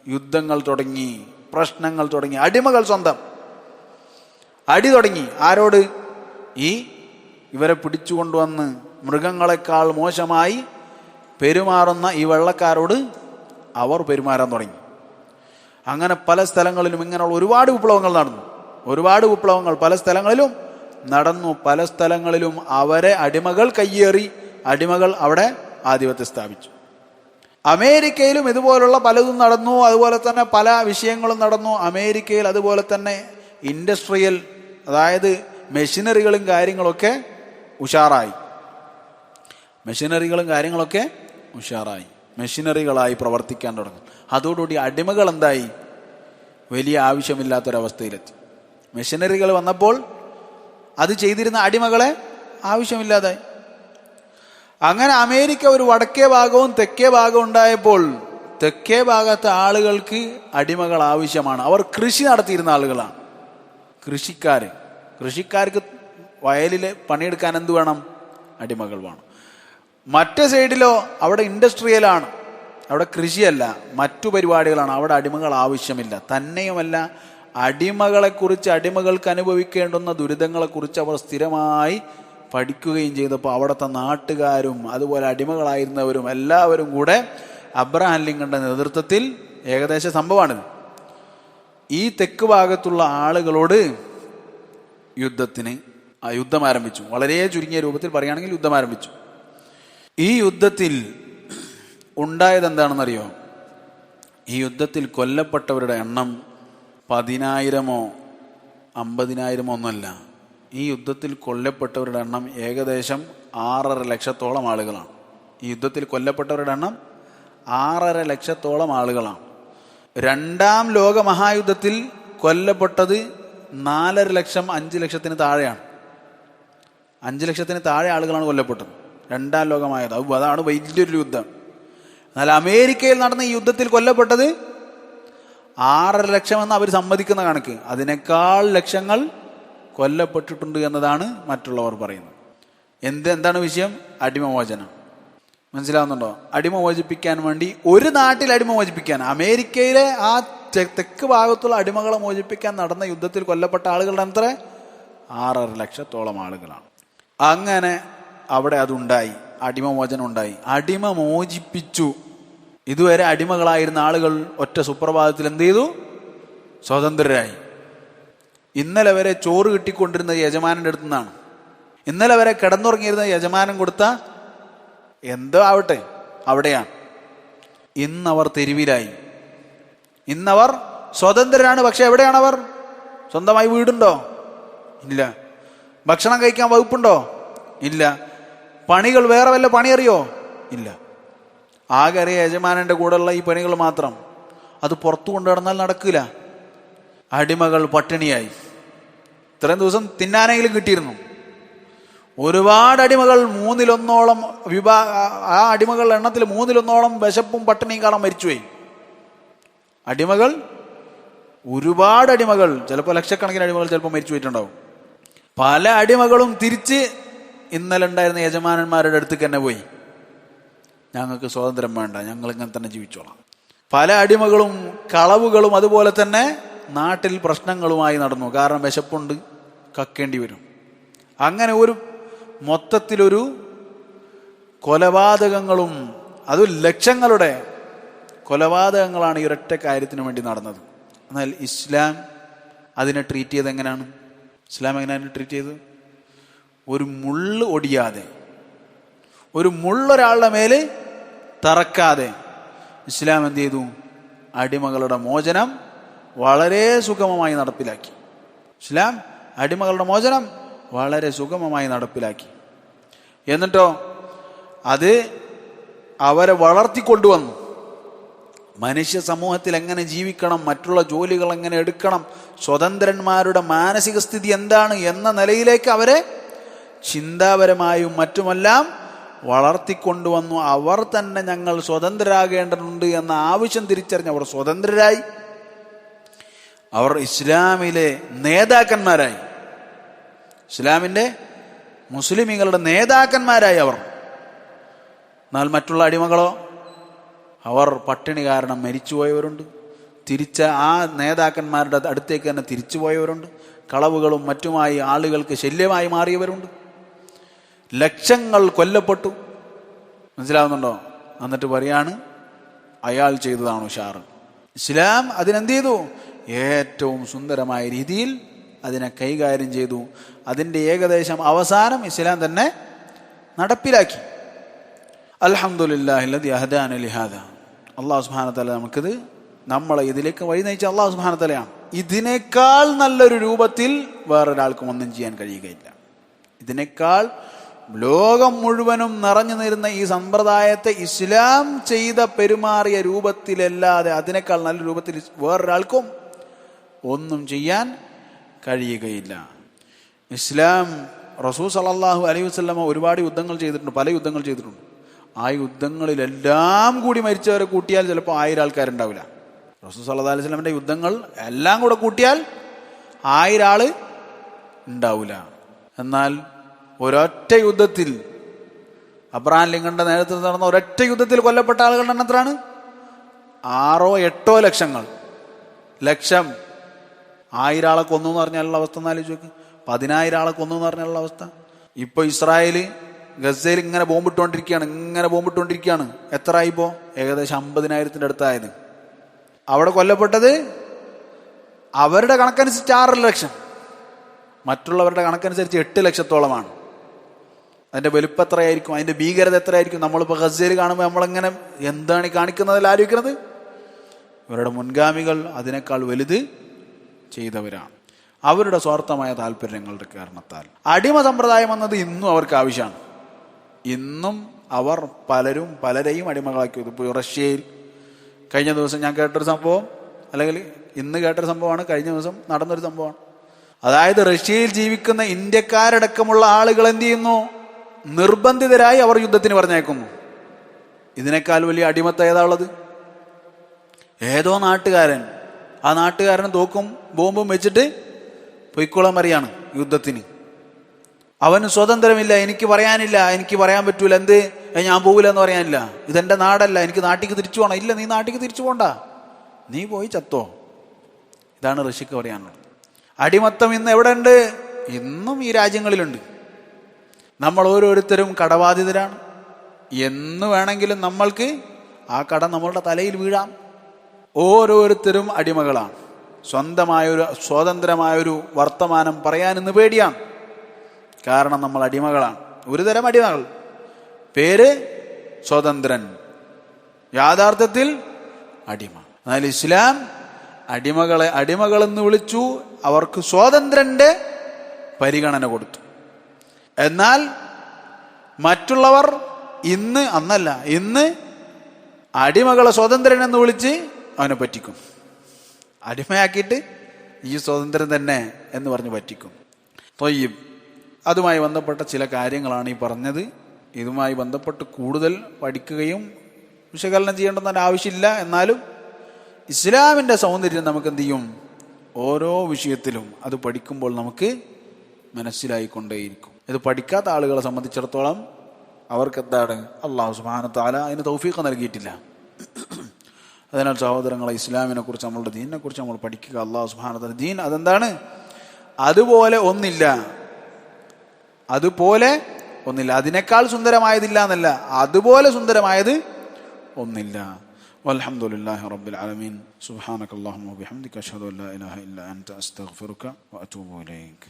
യുദ്ധങ്ങൾ തുടങ്ങി, പ്രശ്നങ്ങൾ തുടങ്ങി. അടിമകൾ സ്വന്തം അടി തുടങ്ങി. ആരോട്? ഇവരെ പിടിച്ചുകൊണ്ടുവന്ന് മൃഗങ്ങളെക്കാൾ മോശമായി പെരുമാറുന്ന ഈ വെള്ളക്കാരോട് അവർ പെരുമാറാൻ തുടങ്ങി. അങ്ങനെ പല സ്ഥലങ്ങളിലും ഇങ്ങനെയുള്ള ഒരുപാട് വിപ്ലവങ്ങൾ നടന്നു. ഒരുപാട് വിപ്ലവങ്ങൾ പല സ്ഥലങ്ങളിലും നടന്നു. പല സ്ഥലങ്ങളിലും അവരെ അടിമകൾ കയ്യേറി. അടിമകൾ അവിടെ ആധിപത്യം സ്ഥാപിച്ചു. അമേരിക്കയിലും ഇതുപോലുള്ള പലതും നടന്നു. അതുപോലെ തന്നെ പല വിഷയങ്ങളും നടന്നു അമേരിക്കയിൽ. അതുപോലെ തന്നെ ഇൻഡസ്ട്രിയൽ, അതായത് മെഷീനറികളും കാര്യങ്ങളൊക്കെ ഉഷാറായി. മെഷീനറികളായി പ്രവർത്തിക്കാൻ തുടങ്ങും. അതോടുകൂടി അടിമകൾ എന്തായി? വലിയ ആവശ്യമില്ലാത്തൊരവസ്ഥയിലെത്തി. മെഷീനറികൾ വന്നപ്പോൾ അത് ചെയ്തിരുന്ന അടിമകളെ ആവശ്യമില്ലാതായി. അങ്ങനെ അമേരിക്ക ഒരു വടക്കേ ഭാഗവും തെക്കേ ഭാഗവും ഉണ്ടായപ്പോൾ തെക്കേ ഭാഗത്തെ ആളുകൾക്ക് അടിമകൾ ആവശ്യമാണ്. അവർ കൃഷി നടത്തിയിരുന്ന ആളുകളാണ്. കൃഷിക്കാർക്ക് വയലിൽ പണിയെടുക്കാൻ എന്ത് വേണം? അടിമകൾ വേണം. മറ്റേ സൈഡിലോ അവിടെ ഇൻഡസ്ട്രിയലാണ്, അവിടെ കൃഷിയല്ല, മറ്റു പരിപാടികളാണ്. അവിടെ അടിമകൾ ആവശ്യമില്ല. തന്നെയുമല്ല, അടിമകളെക്കുറിച്ച്, അടിമകൾക്ക് അനുഭവിക്കേണ്ടുന്ന ദുരിതങ്ങളെക്കുറിച്ച് അവർ സ്ഥിരമായി പഠിക്കുകയും ചെയ്തപ്പോൾ അവിടുത്തെ നാട്ടുകാരും അതുപോലെ അടിമകളായിരുന്നവരും എല്ലാവരും കൂടെ അബ്രഹാം ലിങ്കന്റെ നേതൃത്വത്തിൽ, ഏകദേശ സംഭവമാണിത്, ഈ തെക്ക് ഭാഗത്തുള്ള ആളുകളോട് യുദ്ധം ആരംഭിച്ചു. വളരെ ചുരുങ്ങിയ രൂപത്തിൽ പറയുകയാണെങ്കിൽ യുദ്ധം ആരംഭിച്ചു. ഈ യുദ്ധത്തിൽ ഉണ്ടായത് എന്താണെന്നറിയോ? ഈ യുദ്ധത്തിൽ കൊല്ലപ്പെട്ടവരുടെ എണ്ണം 10,000-ഓ 50,000-ഓ ഒന്നുമല്ല. ഈ യുദ്ധത്തിൽ കൊല്ലപ്പെട്ടവരുടെ എണ്ണം ഏകദേശം 6.5 ലക്ഷത്തോളം ആളുകളാണ്. ഈ യുദ്ധത്തിൽ കൊല്ലപ്പെട്ടവരുടെ എണ്ണം 6.5 ലക്ഷത്തോളം ആളുകളാണ്. 2ാം ലോക മഹായുദ്ധത്തിൽ കൊല്ലപ്പെട്ടത് 4.5 ലക്ഷം, 5 ലക്ഷത്തിന് താഴെയാണ്. 5 ലക്ഷത്തിന് താഴെ ആളുകളാണ് കൊല്ലപ്പെട്ടത് 2ാം ലോകമായത്. അതാണ് വലിയൊരു യുദ്ധം. എന്നാൽ അമേരിക്കയിൽ നടന്ന ഈ യുദ്ധത്തിൽ കൊല്ലപ്പെട്ടത് 6.5 ലക്ഷമെന്ന് അവർ സമ്മതിക്കുന്ന കണക്ക്. അതിനേക്കാൾ ലക്ഷങ്ങൾ കൊല്ലപ്പെട്ടിട്ടുണ്ട് എന്നതാണ് മറ്റുള്ളവർ പറയുന്നത്. എന്താണ് വിഷയം? അടിമമോചനം. മനസ്സിലാവുന്നുണ്ടോ? അടിമ മോചിപ്പിക്കാൻ വേണ്ടി, ഒരു നാട്ടിൽ അടിമ മോചിപ്പിക്കാൻ, അമേരിക്കയിലെ ആ തെക്ക് ഭാഗത്തുള്ള അടിമകളെ മോചിപ്പിക്കാൻ നടന്ന യുദ്ധത്തിൽ കൊല്ലപ്പെട്ട ആളുകളുടെ എത്ര? 6.5 ലക്ഷത്തോളം ആളുകളാണ്. അങ്ങനെ അവിടെ അതുണ്ടായി, അടിമമോചനം ഉണ്ടായി. അടിമ മോചിപ്പിച്ചു. ഇതുവരെ അടിമകളായിരുന്ന ആളുകൾ ഒറ്റ സുപ്രഭാതത്തിൽ എന്ത് ചെയ്തു? സ്വതന്ത്രരായി. ഇന്നലെ വരെ ചോറ് കിട്ടിക്കൊണ്ടിരുന്നത് യജമാനന്റെ അടുത്തു നിന്നാണ്. ഇന്നലെ വരെ കിടന്നുറങ്ങിയിരുന്ന യജമാനൻ കൊടുത്ത എന്തോ ആവട്ടെ അവിടെയാണ്. ഇന്നവർ തെരുവിലായി. ഇന്നവർ സ്വതന്ത്രരാണ്. പക്ഷെ എവിടെയാണവർ? സ്വന്തമായി വീടുണ്ടോ? ഇല്ല. ഭക്ഷണം കഴിക്കാൻ വകുപ്പുണ്ടോ? ഇല്ല. പണികൾ വേറെ വല്ല പണി അറിയോ? ഇല്ല. ആകെ അറിയ യജമാനന്റെ കൂടെയുള്ള ഈ പണികൾ മാത്രം. അത് പുറത്തു കൊണ്ടു നടന്നാൽ നടക്കില്ല. അടിമകൾ പട്ടിണിയായി. ഇത്രയും ദിവസം തിന്നാനെങ്കിലും കിട്ടിയിരുന്നു. ഒരുപാട് അടിമകൾ 1/3 ആ അടിമകളുടെ എണ്ണത്തിൽ 1/3 വിശപ്പും പട്ടിണിയും കാരണം മരിച്ചുപോയി. അടിമകൾ, ഒരുപാട് അടിമകൾ, ചിലപ്പോൾ ലക്ഷക്കണക്കിന് അടിമകൾ ചിലപ്പോൾ മരിച്ചു പോയിട്ടുണ്ടാവും. പല അടിമകളും തിരിച്ച് ഇന്നലെ ഉണ്ടായിരുന്ന യജമാനന്മാരുടെ അടുത്തേക്ക് തന്നെ പോയി. ഞങ്ങൾക്ക് സ്വാതന്ത്ര്യം വേണ്ട, ഞങ്ങൾ ഇങ്ങനെ തന്നെ ജീവിച്ചോളാം. പല അടിമകളും കളവുകളും അതുപോലെ തന്നെ നാട്ടിൽ പ്രശ്നങ്ങളുമായി നടന്നു. കാരണം വിശപ്പുണ്ട്, കക്കേണ്ടി വരും. അങ്ങനെ ഒരു മൊത്തത്തിലൊരു കൊലപാതകങ്ങളും, അത് ലക്ഷങ്ങളുടെ കൊലപാതകങ്ങളാണ് ഈ ഒരൊറ്റ കാര്യത്തിന് വേണ്ടി നടന്നത്. എന്നാൽ ഇസ്ലാം അതിനെ ട്രീറ്റ് ചെയ്ത് എങ്ങനെയാണ്? ഇസ്ലാം എങ്ങനെയാണ് ട്രീറ്റ് ചെയ്തത്? ഒരു മുള്ള് ഒടിയാതെ, ഒരു മുള്ളൊരാളുടെ മേല് തറക്കാതെ ഇസ്ലാം എന്ത് ചെയ്തു? അടിമകളുടെ മോചനം വളരെ സുഗമമായി നടപ്പിലാക്കി. ഇസ്ലാം അടിമകളുടെ മോചനം വളരെ സുഗമമായി നടപ്പിലാക്കി. എന്നിട്ടോ അത് അവരെ വളർത്തിക്കൊണ്ടുവന്നു. മനുഷ്യ സമൂഹത്തിൽ എങ്ങനെ ജീവിക്കണം, മറ്റുള്ള ജോലികൾ എങ്ങനെ എടുക്കണം, സ്വതന്ത്രന്മാരുടെ മാനസിക സ്ഥിതി എന്താണ് എന്ന നിലയിലേക്ക് അവരെ ചിന്താപരമായും മറ്റുമെല്ലാം വളർത്തിക്കൊണ്ടുവന്നു. അവർ തന്നെ ഞങ്ങൾ സ്വതന്ത്രരാകേണ്ടതുണ്ട് എന്ന ആവശ്യം തിരിച്ചറിഞ്ഞ് അവർ സ്വതന്ത്രരായി. അവർ ഇസ്ലാമിലെ നേതാക്കന്മാരായി, ഇസ്ലാമിൻ്റെ മുസ്ലിമീങ്ങളുടെ നേതാക്കന്മാരായി അവർ. എന്നാൽ മറ്റുള്ള അടിമകളോ, അവർ പട്ടിണി കാരണം മരിച്ചുപോയവരുണ്ട്, ആ നേതാക്കന്മാരുടെ അടുത്തേക്ക് തന്നെ തിരിച്ചുപോയവരുണ്ട്, കളവുകളും മറ്റുമായി ആളുകൾക്ക് ശല്യമായി മാറിയവരുണ്ട്, ലക്ഷങ്ങൾ കൊല്ലപ്പെട്ടു. മനസ്സിലാവുന്നുണ്ടോ? എന്നിട്ട് പറയാണ് അയാൾ ചെയ്തതാണ് ഉഷാറ്. ഇസ്ലാം അതിനെന്ത് ചെയ്തു? ഏറ്റവും സുന്ദരമായ രീതിയിൽ അതിനെ കൈകാര്യം ചെയ്തു. അതിൻ്റെ ഏകദേശം അവസാനം ഇസ്ലാം തന്നെ നടപ്പിലാക്കി. അൽഹംദുലില്ലാഹില്ലദി ഹദാന ലിഹാദാ. അല്ലാഹു സുബ്ഹാനഹു വ തആല നമ്മളെ ഇതിലേക്ക് വഴി നയിച്ച അല്ലാഹു സുബ്ഹാനഹു വ തആലയാണ്. ഇതിനേക്കാൾ നല്ലൊരു രൂപത്തിൽ വേറൊരാൾക്കും ഒന്നും ചെയ്യാൻ കഴിയുകയില്ല. ഇതിനേക്കാൾ ലോകം മുഴുവനും നിറഞ്ഞു നിരുന്ന ഈ സമ്പ്രദായത്തെ ഇസ്ലാം പെരുമാറിയ രൂപത്തിലല്ലാതെ അതിനേക്കാൾ നല്ല രൂപത്തിൽ വേറൊരാൾക്കും ഒന്നും ചെയ്യാൻ കഴിയുകയില്ല. ഇസ്ലാം റസൂൽ സല്ലല്ലാഹു അലൈഹി വസല്ലമ ഒരുപാട് യുദ്ധങ്ങൾ ചെയ്തിട്ടുണ്ട്, പല യുദ്ധങ്ങൾ ചെയ്തിട്ടുണ്ട്. ആ യുദ്ധങ്ങളിലെല്ലാം കൂടി മരിച്ചവരെ കൂട്ടിയാൽ ചിലപ്പോൾ 1000 ആൾക്കാരുണ്ടാവില്ല. റസൂൽ സല്ലല്ലാഹു അലൈഹി വസല്ലമയുടെ യുദ്ധങ്ങൾ എല്ലാം കൂടെ കൂട്ടിയാൽ 1000 ആള് ഉണ്ടാവില്ല. എന്നാൽ ഒരൊറ്റ യുദ്ധത്തിൽ, അബ്രഹാം ലിങ്കന്റെ നേതൃത്വത്തിൽ നടന്ന ഒരൊറ്റ യുദ്ധത്തിൽ കൊല്ലപ്പെട്ട ആളുകളുടെ എണ്ണം എത്രയാണ്? 6-8 ലക്ഷം. 1000 ആളെ കൊന്നു എന്ന് പറഞ്ഞാലുള്ള അവസ്ഥ എന്നാലോചിച്ച് നോക്ക്. 10,000 ആളെ കൊന്നു എന്ന് പറഞ്ഞാലുള്ള അവസ്ഥ. ഇപ്പൊ ഇസ്രായേല് ഗസയിൽ ഇങ്ങനെ ബോംബിട്ടുകൊണ്ടിരിക്കുകയാണ്. എത്ര ആയിപ്പോ? ഏകദേശം 50,000 അടുത്തായത്. അവിടെ കൊല്ലപ്പെട്ടത് അവരുടെ കണക്കനുസരിച്ച് 6 ലക്ഷം, മറ്റുള്ളവരുടെ കണക്കനുസരിച്ച് 8 ലക്ഷത്തോളമാണ്. അതിന്റെ വലുപ്പം എത്രയായിരിക്കും? അതിന്റെ ഭീകരത എത്രയായിരിക്കും? നമ്മളിപ്പോൾ ഗസയിൽ കാണുമ്പോൾ നമ്മളെങ്ങനെ എന്താണ് ഈ കാണിക്കുന്നതിൽ ആലോചിക്കുന്നത്? ഇവരുടെ മുൻഗാമികൾ അതിനേക്കാൾ വലുത് ചെയ്തവരാണ്. അവരുടെ സ്വാർത്ഥമായ താല്പര്യങ്ങളുടെ കാരണത്താൽ അടിമ സമ്പ്രദായം എന്നത് ഇന്നും അവർക്ക് ആവശ്യമാണ്. ഇന്നും അവർ പലരെയും അടിമകളാക്കി. ഇപ്പോൾ റഷ്യയിൽ കഴിഞ്ഞ ദിവസം ഞാൻ കേട്ടൊരു സംഭവം, അല്ലെങ്കിൽ ഇന്ന് കേട്ടൊരു സംഭവമാണ്, കഴിഞ്ഞ ദിവസം നടന്നൊരു സംഭവമാണ്. അതായത് റഷ്യയിൽ ജീവിക്കുന്ന ഇന്ത്യക്കാരടക്കമുള്ള ആളുകൾ എന്ത് ചെയ്യുന്നു? നിർബന്ധിതരായി അവർ യുദ്ധത്തിന് പറഞ്ഞേക്കുന്നു. ഇതിനേക്കാൾ വലിയ അടിമത്തം ഏതാ ഉള്ളത്? ഏതോ നാട്ടുകാരൻ, ആ നാട്ടുകാരൻ തോക്കും ബോംബും വെച്ചിട്ട് പൊയ്ക്കോളാൻ പറയാണ് യുദ്ധത്തിന്. അവന് സ്വതന്ത്രമില്ല, എനിക്ക് പറയാനില്ല, എനിക്ക് പറയാൻ പറ്റൂല, എന്ത് ഞാൻ പോകില്ല എന്ന് പറയാനില്ല, ഇതെന്റെ നാടല്ല, എനിക്ക് നാട്ടിലേക്ക് തിരിച്ചു പോകണം. ഇല്ല, നീ നാട്ടിലേക്ക് തിരിച്ചു പോകണ്ട, നീ പോയി ചത്തോ. ഇതാണ് റഷ്യക്ക് പറയാനുള്ളത്. അടിമത്തം ഇന്ന് എവിടെ ഉണ്ട്? ഇന്നും ഈ രാജ്യങ്ങളിലുണ്ട്. നമ്മൾ ഓരോരുത്തരും കടബാധിതരാണ്. എന്ന് വേണമെങ്കിലും നമ്മൾക്ക് ആ കട നമ്മളുടെ തലയിൽ വീഴാം. ഓരോരുത്തരും അടിമകളാണ്. സ്വതന്ത്രമായൊരു വർത്തമാനം പറയാൻ ഇന്ന് പേടിയാണ്. കാരണം നമ്മൾ അടിമകളാണ്. ഒരു തരം അടിമകൾ. പേര് സ്വതന്ത്രൻ, യാഥാർത്ഥ്യത്തിൽ അടിമ. എന്നാൽ ഇസ്ലാം അടിമകളെ അടിമകളെന്ന് വിളിച്ചു, അവർക്ക് സ്വാതന്ത്ര്യന്റെ പരിഗണന കൊടുത്തു. എന്നാൽ മറ്റുള്ളവർ ഇന്ന് അടിമകളെ സ്വതന്ത്രൻ എന്ന് വിളിച്ച് അവനെ പറ്റിക്കും. അടിമയാക്കിയിട്ട് ഈ സ്വാതന്ത്ര്യം തന്നെ എന്ന് പറഞ്ഞ് പറ്റിക്കും. ത്വയ്യിബ്. അതുമായി ബന്ധപ്പെട്ട ചില കാര്യങ്ങളാണ് ഈ പറഞ്ഞത്. ഇതുമായി ബന്ധപ്പെട്ട് കൂടുതൽ പഠിക്കുകയും വിശകലനം ചെയ്യേണ്ടെന്ന ആവശ്യമില്ല. എന്നാലും ഇസ്ലാമിൻ്റെ സൗന്ദര്യം നമുക്ക് എന്ത് ചെയ്യും? ഓരോ വിഷയത്തിലും അത് പഠിക്കുമ്പോൾ നമുക്ക് മനസ്സിലായിക്കൊണ്ടേയിരിക്കും. ഇത് പഠിക്കാത്ത ആളുകളെ സംബന്ധിച്ചിടത്തോളം അവർക്ക് എന്താണ്? അല്ലാഹു സുബ്ഹാനഹു വ തആല അതിന് തൗഫീഖ് നൽകിയിട്ടില്ല. അതിനാൽ സഹോദരങ്ങളെ, ഇസ്ലാമിനെ കുറിച്ച്, നമ്മളുടെ ദീനിനെ കുറിച്ച് നമ്മൾ പഠിക്കുക. അല്ലാഹു സുബ്ഹാനഹു വ തആല ദീൻ അതെന്താണ്? അതുപോലെ ഒന്നില്ല. അതിനേക്കാൾ സുന്ദരമായതില്ല എന്നല്ല, അതുപോലെ സുന്ദരമായത് ഒന്നില്ല. വൽഹംദുലില്ലാഹി റബ്ബിൽ ആലമീൻ. സുബ്ഹാനക അല്ലാഹുമ്മ വബിഹംദിക അഷ്ഹദു അൻ ലാ ഇലാഹ ഇല്ല അൻത അസ്തഗ്ഫിറുക വഅതൂബു ഇലൈക്.